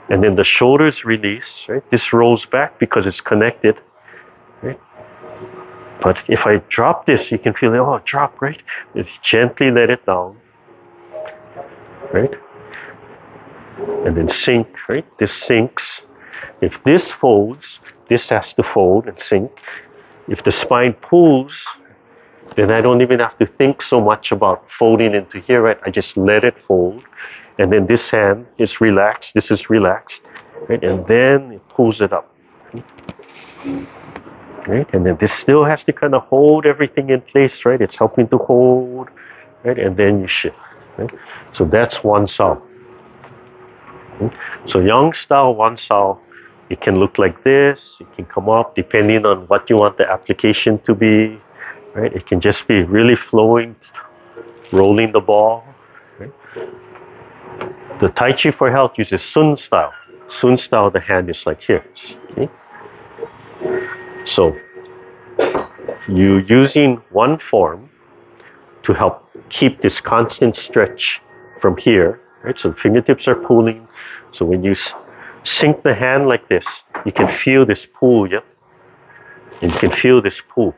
And then the shoulders release, right? This rolls back because it's connected, right? But if I drop this, you can feel it, oh, drop, right? If you gently let it down, right? And then sink, right? This sinks. If this folds, this has to fold and sink. If the spine pulls, then I don't even have to think so much about folding into here, right? I just let it fold. And then this hand is relaxed, this is relaxed, right? And then it pulls it up, right? And then this still has to kind of hold everything in place, right? It's helping to hold, right? And then you shift, right? So that's Wan Sau. So Yang style Wan Sau, it can look like this, it can come up depending on what you want the application to be, right? It can just be really flowing, rolling the ball, right? The Tai Chi for Health uses Sun style. Sun style, the hand is like here. Okay? So you're using one form to help keep this constant stretch from here, right? So fingertips are pulling. So when you sink the hand like this, you can feel this pull, yep? And you can feel this pull.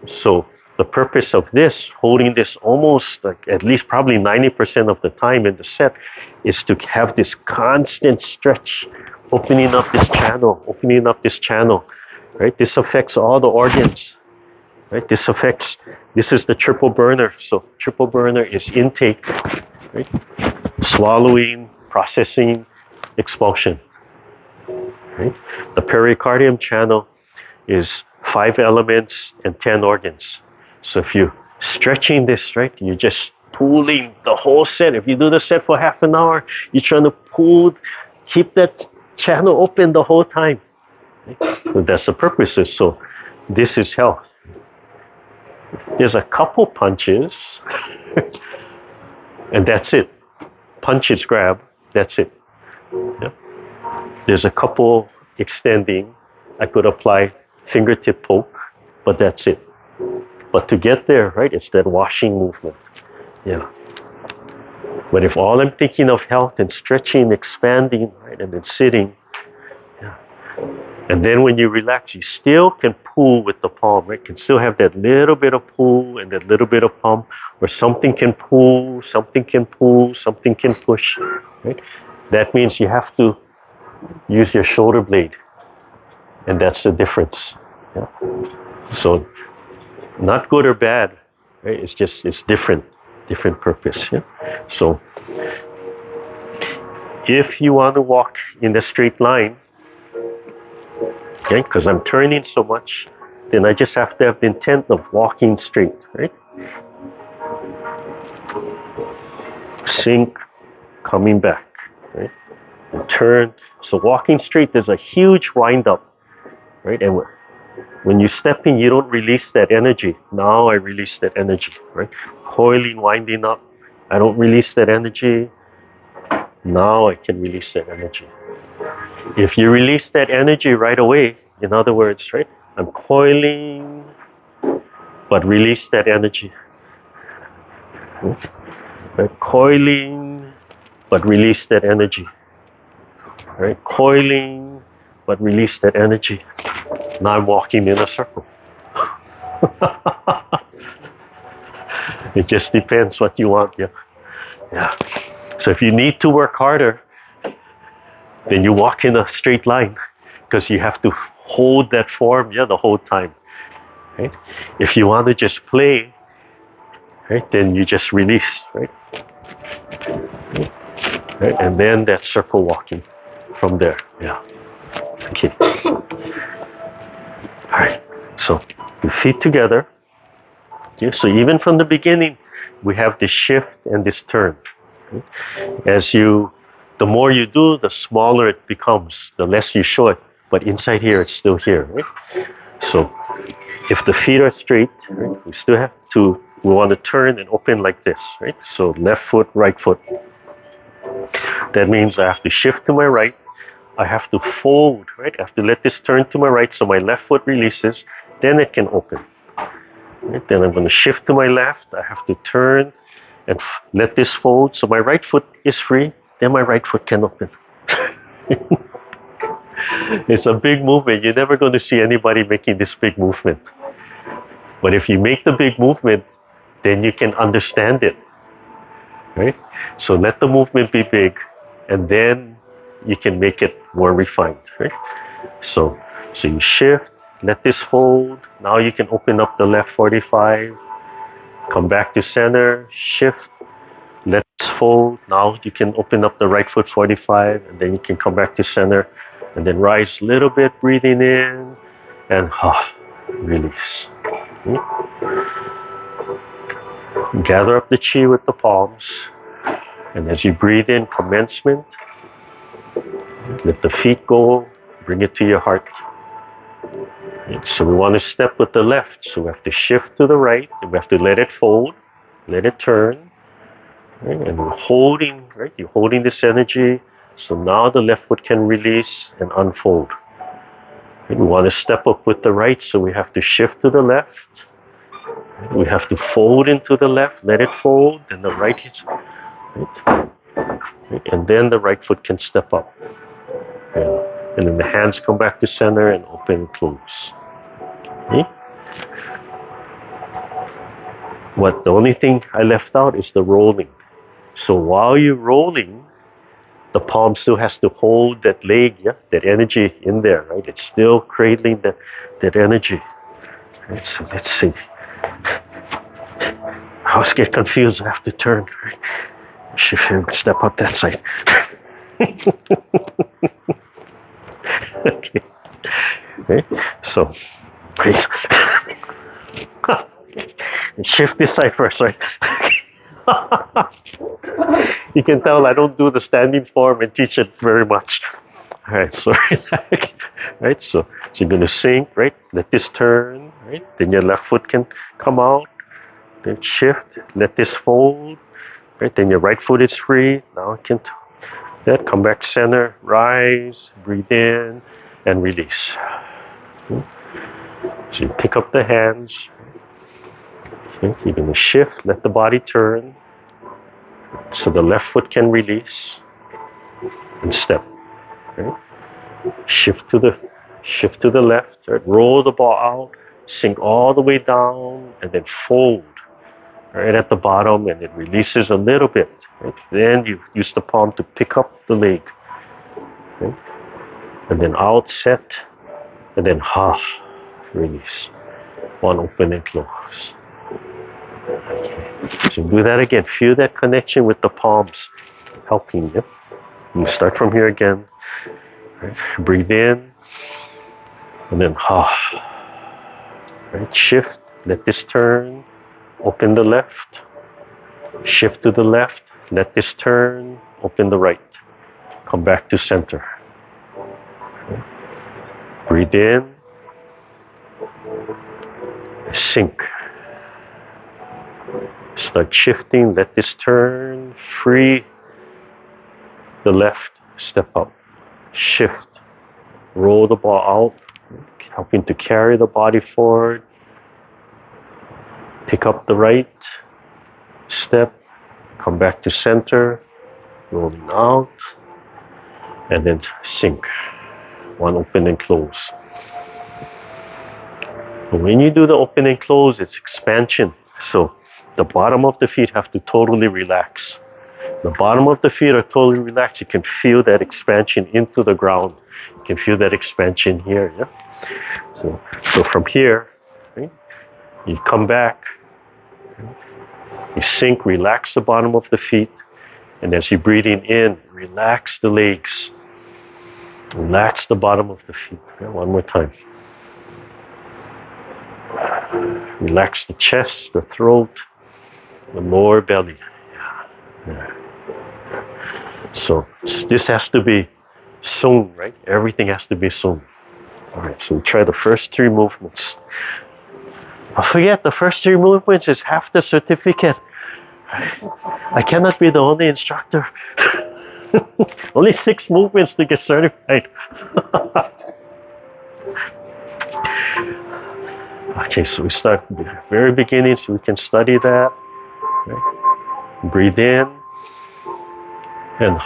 So the purpose of this, holding this almost like at least probably 90% of the time in the set, is to have this constant stretch, opening up this channel, right? This affects all the organs, right? This is the triple burner. So triple burner is intake, right? Swallowing, processing, expulsion, right? The pericardium channel is 5 elements and 10 organs. So if you're stretching this, right, you're just pulling the whole set. If you do the set for half an hour, you're trying to pull, keep that channel open the whole time. Right? So that's the purpose. So this is health. There's a couple punches, and that's it. Punches, grab, that's it. Yeah. There's a couple extending. I could apply fingertip poke, but that's it. But to get there, right, it's that washing movement. Yeah. But if all I'm thinking of health and stretching, expanding, right, and then sitting, yeah. And then when you relax, you still can pull with the palm, right? Can still have that little bit of pull and that little bit of pump, where something can pull, something can pull, something can push, right? That means you have to use your shoulder blade, and that's the difference. Yeah. So not good or bad, right? It's different purpose. Yeah. So if you want to walk in a straight line, okay, because I'm turning so much, then I just have to have the intent of walking straight, right? Sink, coming back, right? And turn. So walking straight, there's a huge wind up, right? And when you step in, you don't release that energy. Now I release that energy, right? Coiling, winding up. I don't release that energy. Now I can release that energy. If you release that energy right away, in other words, right? I'm coiling, but release that energy. Right? Coiling, but release that energy. Right? Coiling, but release that energy. Now I'm walking in a circle. It just depends what you want. Yeah. Yeah. So if you need to work harder, then you walk in a straight line, because you have to hold that form, yeah, the whole time. Right? If you want to just play, right, then you just release, right? Right? And then that circle walking from there. Yeah. Okay. All right. So your feet together. Okay. So even from the beginning, we have this shift and this turn. Okay? The more you do, the smaller it becomes, the less you show it. But inside here, it's still here, right? So if the feet are straight, right, we want to turn and open like this, right? So left foot, right foot. That means I have to shift to my right. I have to fold, right? I have to let this turn to my right so my left foot releases, then it can open. Right? Then I'm going to shift to my left. I have to turn and let this fold so my right foot is free, then my right foot can open. It's a big movement. You're never going to see anybody making this big movement. But if you make the big movement, then you can understand it, right? So let the movement be big, and then you can make it more refined, right? So you shift, let this fold. Now you can open up the left 45, come back to center, shift, let this fold. Now you can open up the right foot 45, and then you can come back to center, and then rise a little bit, breathing in, and release. Gather up the chi with the palms, and as you breathe in, commencement, let the feet go, bring it to your heart. So we want to step with the left, so we have to shift to the right, and we have to let it fold, let it turn, right? And we're holding, right? You're holding this energy, so now the left foot can release and unfold. And we want to step up with the right, so we have to shift to the left. We have to fold into the left, let it fold, then the right is, right? And then the right foot can step up. Yeah. And then the hands come back to center and open and close. Okay? The only thing I left out is the rolling. So while you're rolling, the palm still has to hold that leg, yeah, that energy in there, right? It's still cradling that energy. Right? So let's see. I always get confused. I have to turn. Right? Step out that side. Okay. Okay. So, please. Shift this side first, right? You can tell I don't do the standing form and teach it very much. All right, so relax. Right, so you're gonna sink, right? Let this turn, right? Then your left foot can come out. Then shift. Let this fold, right? Then your right foot is free. Now it can come back center, rise, breathe in, and release. So you pick up the hands. Okay, you're gonna shift. Let the body turn. So the left foot can release and step. Right? Shift to the left. Right? Roll the ball out, sink all the way down, and then fold right at the bottom, and it releases a little bit. Right? Then you use the palm to pick up the leg, right? And then out, set, and then release. One open and close. Okay. So do that again. Feel that connection with the palms helping you. You start from here again. Right? Breathe in, and then right? Shift. Let this turn. Open the left. Shift to the left. Let this turn. Open the right. Come back to center. Okay. Breathe in. Sink. Start shifting. Let this turn. Free the left. Step up. Shift. Roll the ball out, helping to carry the body forward. Pick up the right. Step. Come back to center. Rolling out. And then sink. One open and close. When you do the open and close, it's expansion. So the bottom of the feet have to totally relax. The bottom of the feet are totally relaxed. You can feel that expansion into the ground. You can feel that expansion here. Yeah? So from here, right, you come back, right, you sink, relax the bottom of the feet, and as you're breathing in, relax the legs. Relax the bottom of the feet. Yeah, one more time. Relax the chest, the throat, the lower belly. Yeah. So this has to be Sung, right? Everything has to be Sung. All right, so we try the first 3 movements. Don't forget, the first 3 movements is half the certificate. I cannot be the only instructor. Only 6 movements to get certified. Okay, so we start at the very beginning so we can study that. Okay. Breathe in and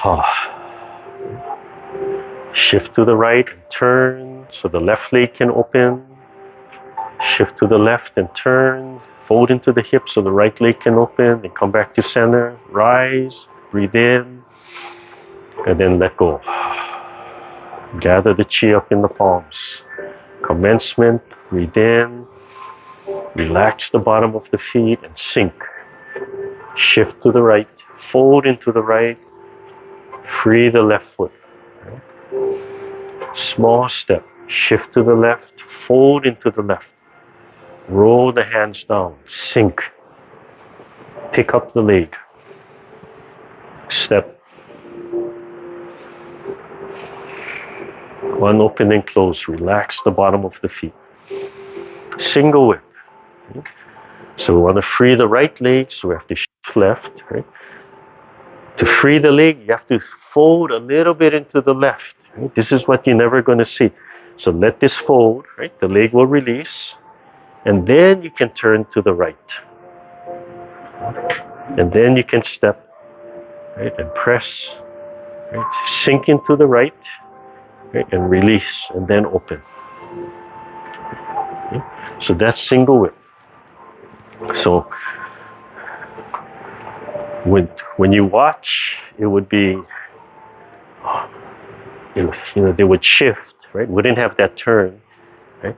shift to the right and turn so the left leg can open. Shift to the left and turn. Fold into the hips so the right leg can open and come back to center. Rise, breathe in, and then let go. Gather the chi up in the palms. Commencement, breathe in. Relax the bottom of the feet and sink. Shift to the right, fold into the right, free the left foot. Small step, shift to the left, fold into the left. Roll the hands down, sink. Pick up the leg. Step. One open and close, relax the bottom of the feet. Single whip. So we want to free the right leg, so we have to shift left, right? To free the leg, you have to fold a little bit into the left. Right? This is what you're never going to see. So let this fold, right? The leg will release, and then you can turn to the right. And then you can step, right? And press, right? Sink into the right, right? And release, and then open. Okay? So that's single whip. So When you watch, it would be, they would shift, right? Wouldn't have that turn, right?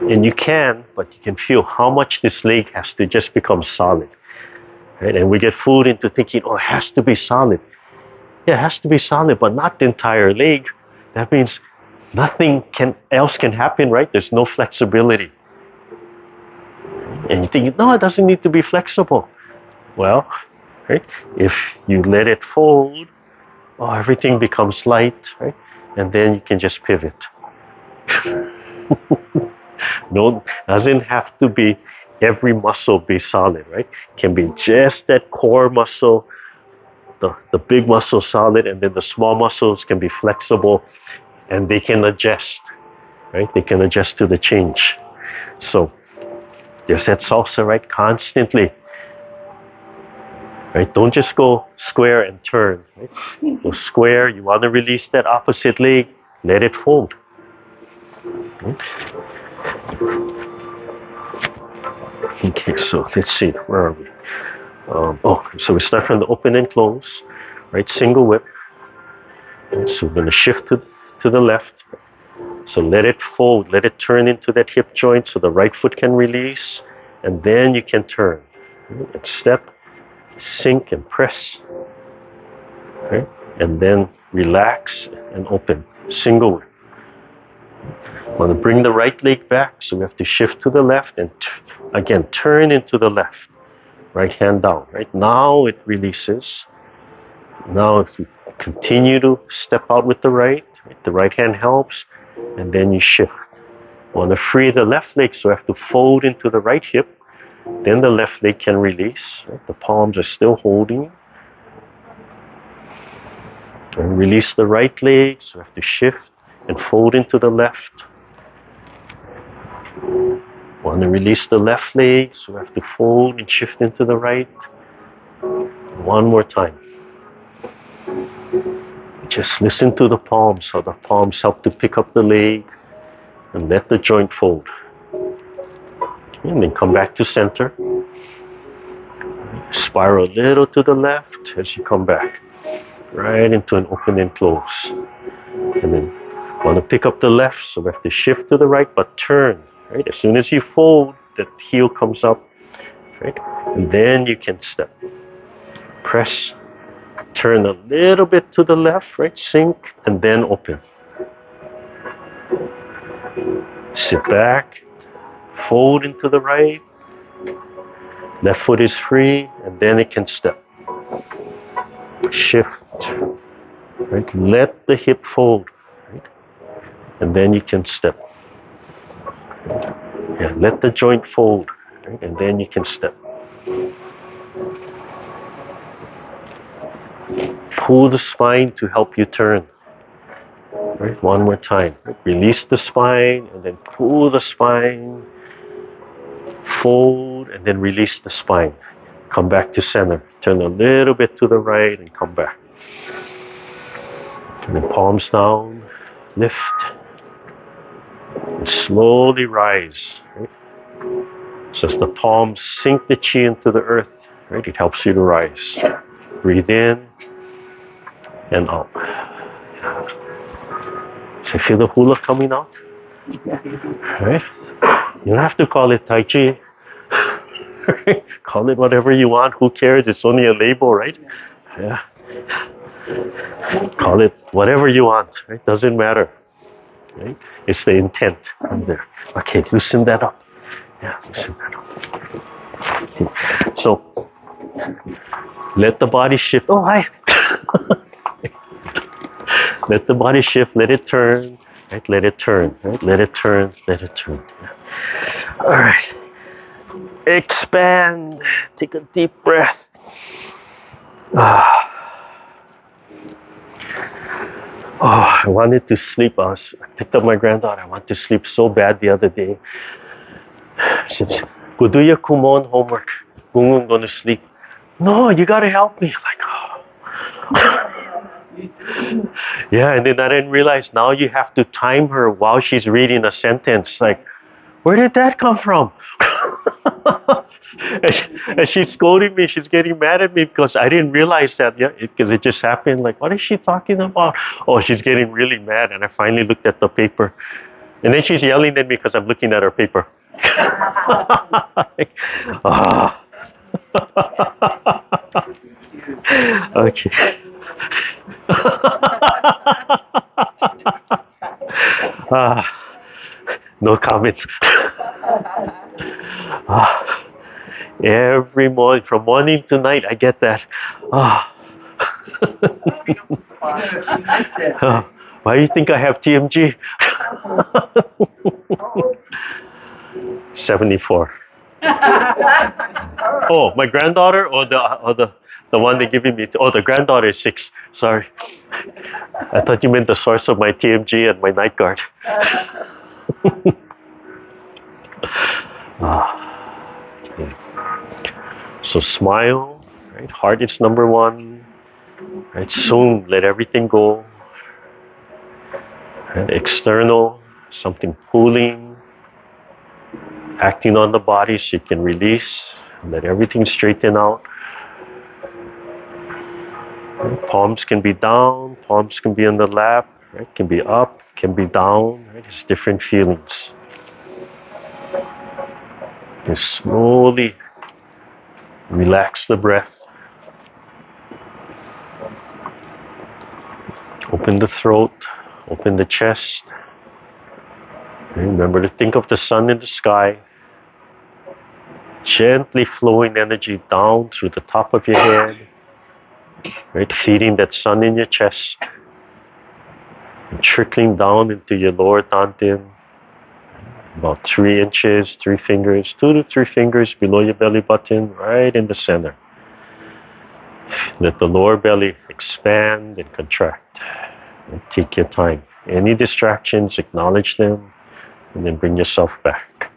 And you can, but you can feel how much this leg has to just become solid, right? And we get fooled into thinking, oh, it has to be solid. Yeah, it has to be solid, but not the entire leg. That means nothing else can happen, right? There's no flexibility. And you think, no, it doesn't need to be flexible. Well, right? If you let it fold, everything becomes light, right? And then you can just pivot. No, doesn't have to be every muscle be solid, right? It can be just that core muscle, the big muscle solid, and then the small muscles can be flexible and they can adjust, right? They can adjust to the change. So there's that salsa, right? Constantly, right? Don't just go square and turn, right? Go square, you want to release that opposite leg, let it fold. Right? Okay, so let's see, where are we? So we start from the open and close, right? Single whip. Right? So we're going to shift to the left. So let it fold, let it turn into that hip joint so the right foot can release, and then you can turn. Right? And step, sink and press. Right? And then relax and open. Single whip. Want to bring the right leg back, so we have to shift to the left and again turn into the left. Right hand down. Right now it releases. Now if you continue to step out with the right hand helps, and then you shift. Want to free the left leg, so we have to fold into the right hip. Then the left leg can release. Right? The palms are still holding. And release the right leg, so we have to shift and fold into the left. Want to release the left leg, so we have to fold and shift into the right. One more time. Just listen to the palms, how the palms help to pick up the leg and let the joint fold. And then come back to center. Spiral a little to the left as you come back. Right into an open and close. And then want to pick up the left, so we have to shift to the right, but turn. Right? As soon as you fold, the heel comes up. Right? And then you can step. Press. Turn a little bit to the left, right? Sink, and then open. Sit back. Fold into the right. Left foot is free, and then it can step. Shift. Right? Let the hip fold. Right? And then you can step. Yeah, let the joint fold. Right? And then you can step. Pull the spine to help you turn. Right? One more time. Right? Release the spine and then pull the spine. Fold and then release the spine. Come back to center. Turn a little bit to the right and come back. And then palms down. Lift. And slowly rise. Right? So as the palms sink the chi into the earth, right? It helps you to rise. Breathe in and out. So feel the hula coming out? Right? You don't have to call it Tai Chi. Call it whatever you want. Who cares? It's only a label, right? Yeah. Call it whatever you want. Right? Doesn't matter. Right? It's the intent from there. Okay, loosen that up. Yeah, loosen that up. Okay. So let the body shift. Oh, hi. Let the body shift. Let it turn. Right? Let it turn. Right? Let it turn. Let it turn. Yeah. All right. Expand. Take a deep breath. I wanted to sleep. I picked up my granddaughter. I wanted to sleep so bad the other day. I said, go do your kumon homework. Gung going to sleep. No, you got to help me. Like, yeah, and then I didn't realize now you have to time her while she's reading a sentence. Like, where did that come from? And she's scolding me. She's getting mad at me because I didn't realize that. Yeah, because it just happened. Like, what is she talking about? Oh, she's getting really mad. And I finally looked at the paper, and then she's yelling at me because I'm looking at her paper. Like, ah. Okay. No comment. Every morning, from morning to night, I get that. Why do you think I have TMG? 74. Oh, my granddaughter or the one they're giving me? Oh, the granddaughter is 6. Sorry. I thought you meant the source of my TMG and my night guard. Okay. So smile, right? Heart is number 1. Right? Soon let everything go. Right? External, something pulling, acting on the body so you can release. Let everything straighten out. Right? Palms can be down, palms can be on the lap, right? Can be up, can be down, right? It's different feelings. And slowly relax the breath. Open the throat, open the chest. And remember to think of the sun in the sky. Gently flowing energy down through the top of your head. Right, feeding that sun in your chest. And trickling down into your lower dantian. About 3 inches, 3 fingers, 2 to 3 fingers below your belly button, right in the center. Let the lower belly expand and contract. And take your time. Any distractions, acknowledge them, and then bring yourself back.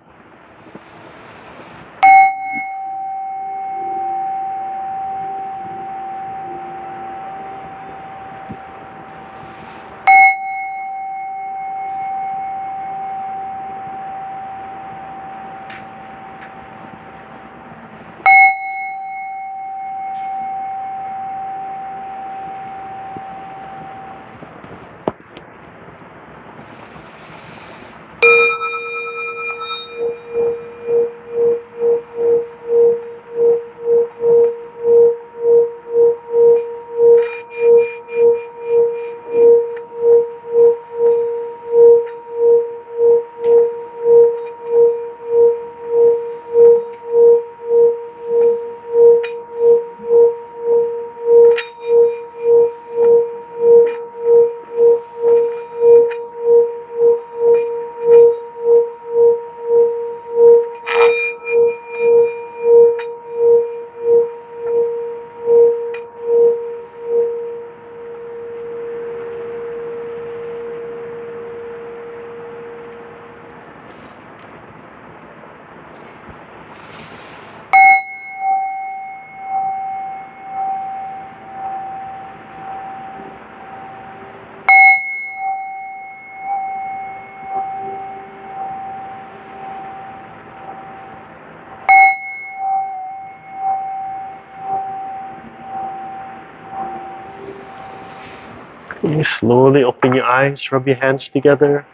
You slowly open your eyes, rub your hands together.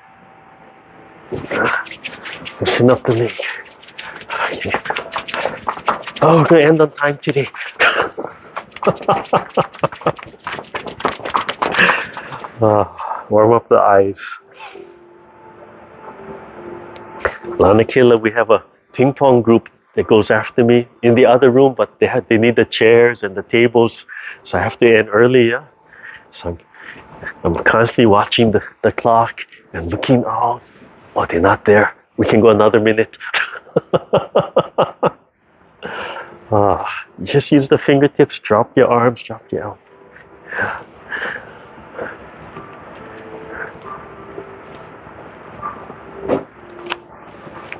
Listen up to me. Okay. Oh, we're going to end on time today. Warm up the eyes. Lanakila, we have a ping pong group that goes after me in the other room, but they need the chairs and the tables, so I have to end early. Yeah? So I'm constantly watching the clock and looking out. Oh, they're not there. We can go another minute. Just use the fingertips, drop your arms, drop your elbows.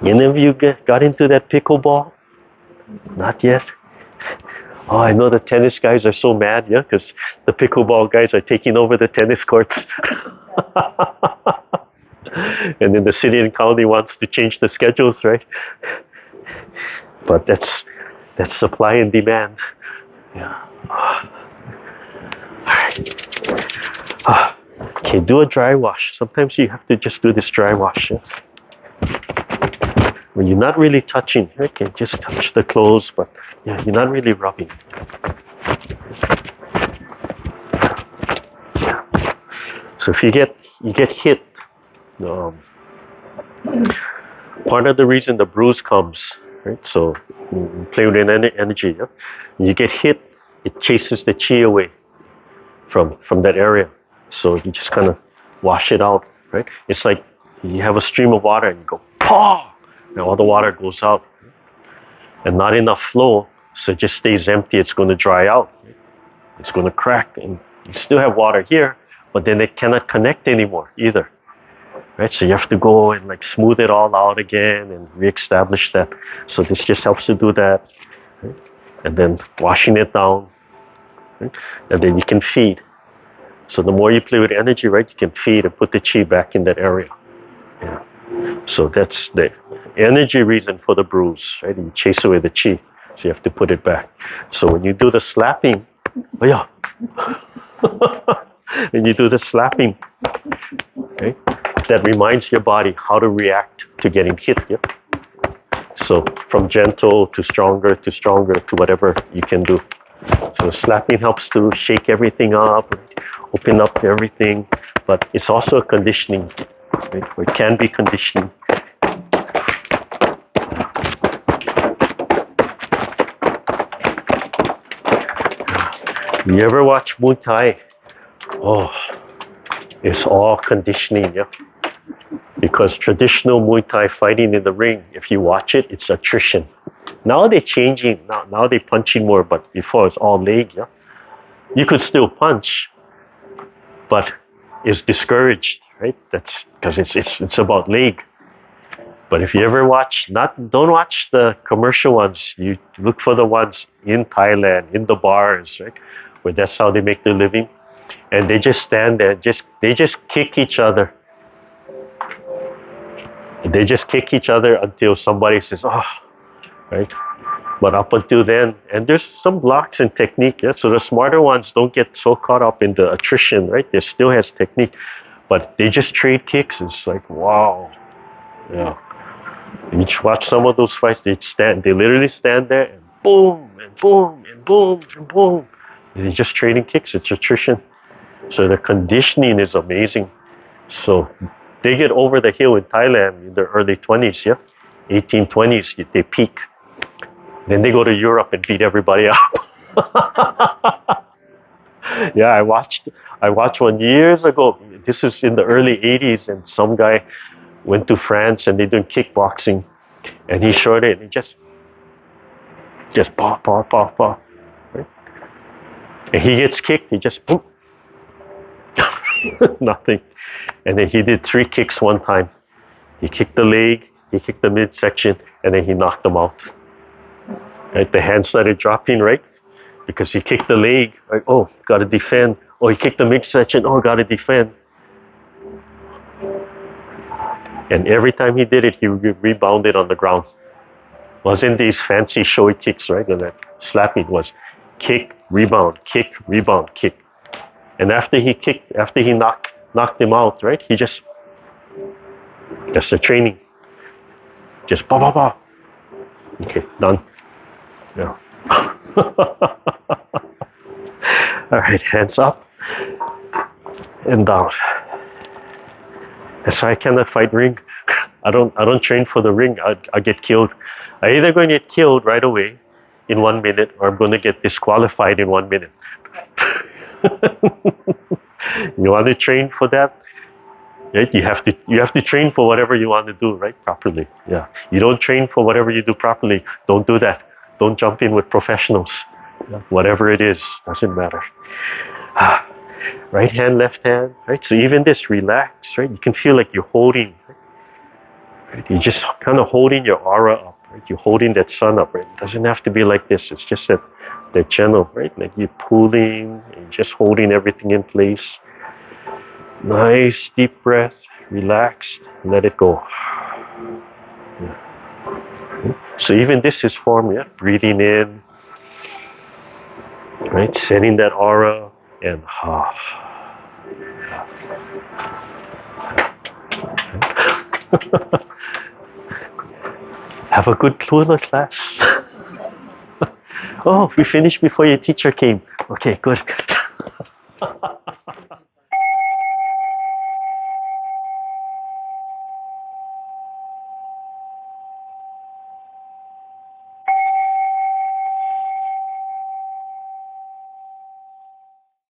Any of you got into that pickleball? Not yet? Oh, I know the tennis guys are so mad, yeah, because the pickleball guys are taking over the tennis courts. And then the city and county wants to change the schedules, right? But That's supply and demand. Yeah. Okay, do a dry wash. Sometimes you have to just do this dry wash. Yeah? When you're not really touching, okay, just touch the clothes, but yeah, you're not really rubbing. Yeah. So if you get hit, part of the reason the bruise comes, right? So you play with energy. Yeah? You get hit, it chases the chi away from that area. So you just kind of wash it out, right? It's like you have a stream of water and you go, paw, and all the water goes out, and not enough flow, so it just stays empty. It's going to dry out. It's going to crack, and you still have water here, but then it cannot connect anymore either. Right? So you have to go and like smooth it all out again and reestablish that. So this just helps to do that. Right? And then washing it down. Right? And then you can feed. So the more you play with energy, right, you can feed and put the chi back in that area. Yeah. So that's the energy reason for the bruise, right? You chase away the chi. So you have to put it back. So when you do the slapping, oh yeah. When you do the slapping, okay, that reminds your body how to react to getting hit. Yeah? So from gentle to stronger to whatever you can do. So slapping helps to shake everything up, open up everything, but it's also a conditioning. Right? Or it can be conditioning. You ever watch Muay Thai? Oh, it's all conditioning, yeah. Because traditional Muay Thai fighting in the ring, if you watch it, it's attrition. Now they're changing. Now they're punching more, but before it's all leg, yeah. You could still punch, but it's discouraged, right? That's because it's about leg. But if you ever watch, don't watch the commercial ones. You look for the ones in Thailand, in the bars, right? Where that's how they make their living. And they just stand there, they just kick each other. They just kick each other until somebody says, oh, right? But up until then, and there's some blocks and technique, yeah? So the smarter ones don't get so caught up in the attrition, right? There still has technique, but they just trade kicks. It's like, wow. Yeah. You watch some of those fights, they literally stand there and boom, and boom, and boom, and boom. And they're just trading kicks, it's attrition. So the conditioning is amazing. So they get over the hill in Thailand in their early 20s, yeah? 1820s, they peak. Then they go to Europe and beat everybody up. Yeah, I watched one years ago. This is in the early 80s, and some guy went to France and they doing kickboxing, and he showed it, and he just pop, right? And he gets kicked, he just boom. Nothing. And then he did 3 kicks one time. He kicked the leg, he kicked the midsection, and then he knocked them out. Right? The hand started dropping, right? Because he kicked the leg, like, oh, gotta defend. Oh, he kicked the midsection, oh, gotta defend. And every time he did it, he rebounded on the ground. Wasn't these fancy showy kicks, right? And that slapping was kick, rebound, kick, rebound, kick. And after he knocked him out, right? He just, that's the training. Just ba ba ba. Okay, done. Yeah. All right, hands up and down. That's why I cannot fight ring. I don't train for the ring. I get killed. I'm either going to get killed right away in 1 minute, or I'm going to get disqualified in 1 minute. You want to train for that? Right? You have to train for whatever you want to do, right? Properly. Yeah. You don't train for whatever you do properly. Don't do that. Don't jump in with professionals. Yeah. Whatever it is, doesn't matter. Right hand, left hand, right? So even this, relax, right? You can feel like you're holding, right? You're just kind of holding your aura up, right? You're holding that sun up, right? It doesn't have to be like this. It's just that channel, right? Like you're pulling and just holding everything in place. Nice deep breath, relaxed, let it go. Yeah. So even this is form, yeah, breathing in, right, setting that aura, and have a good Kula class. Oh, we finished before your teacher came. Okay, good.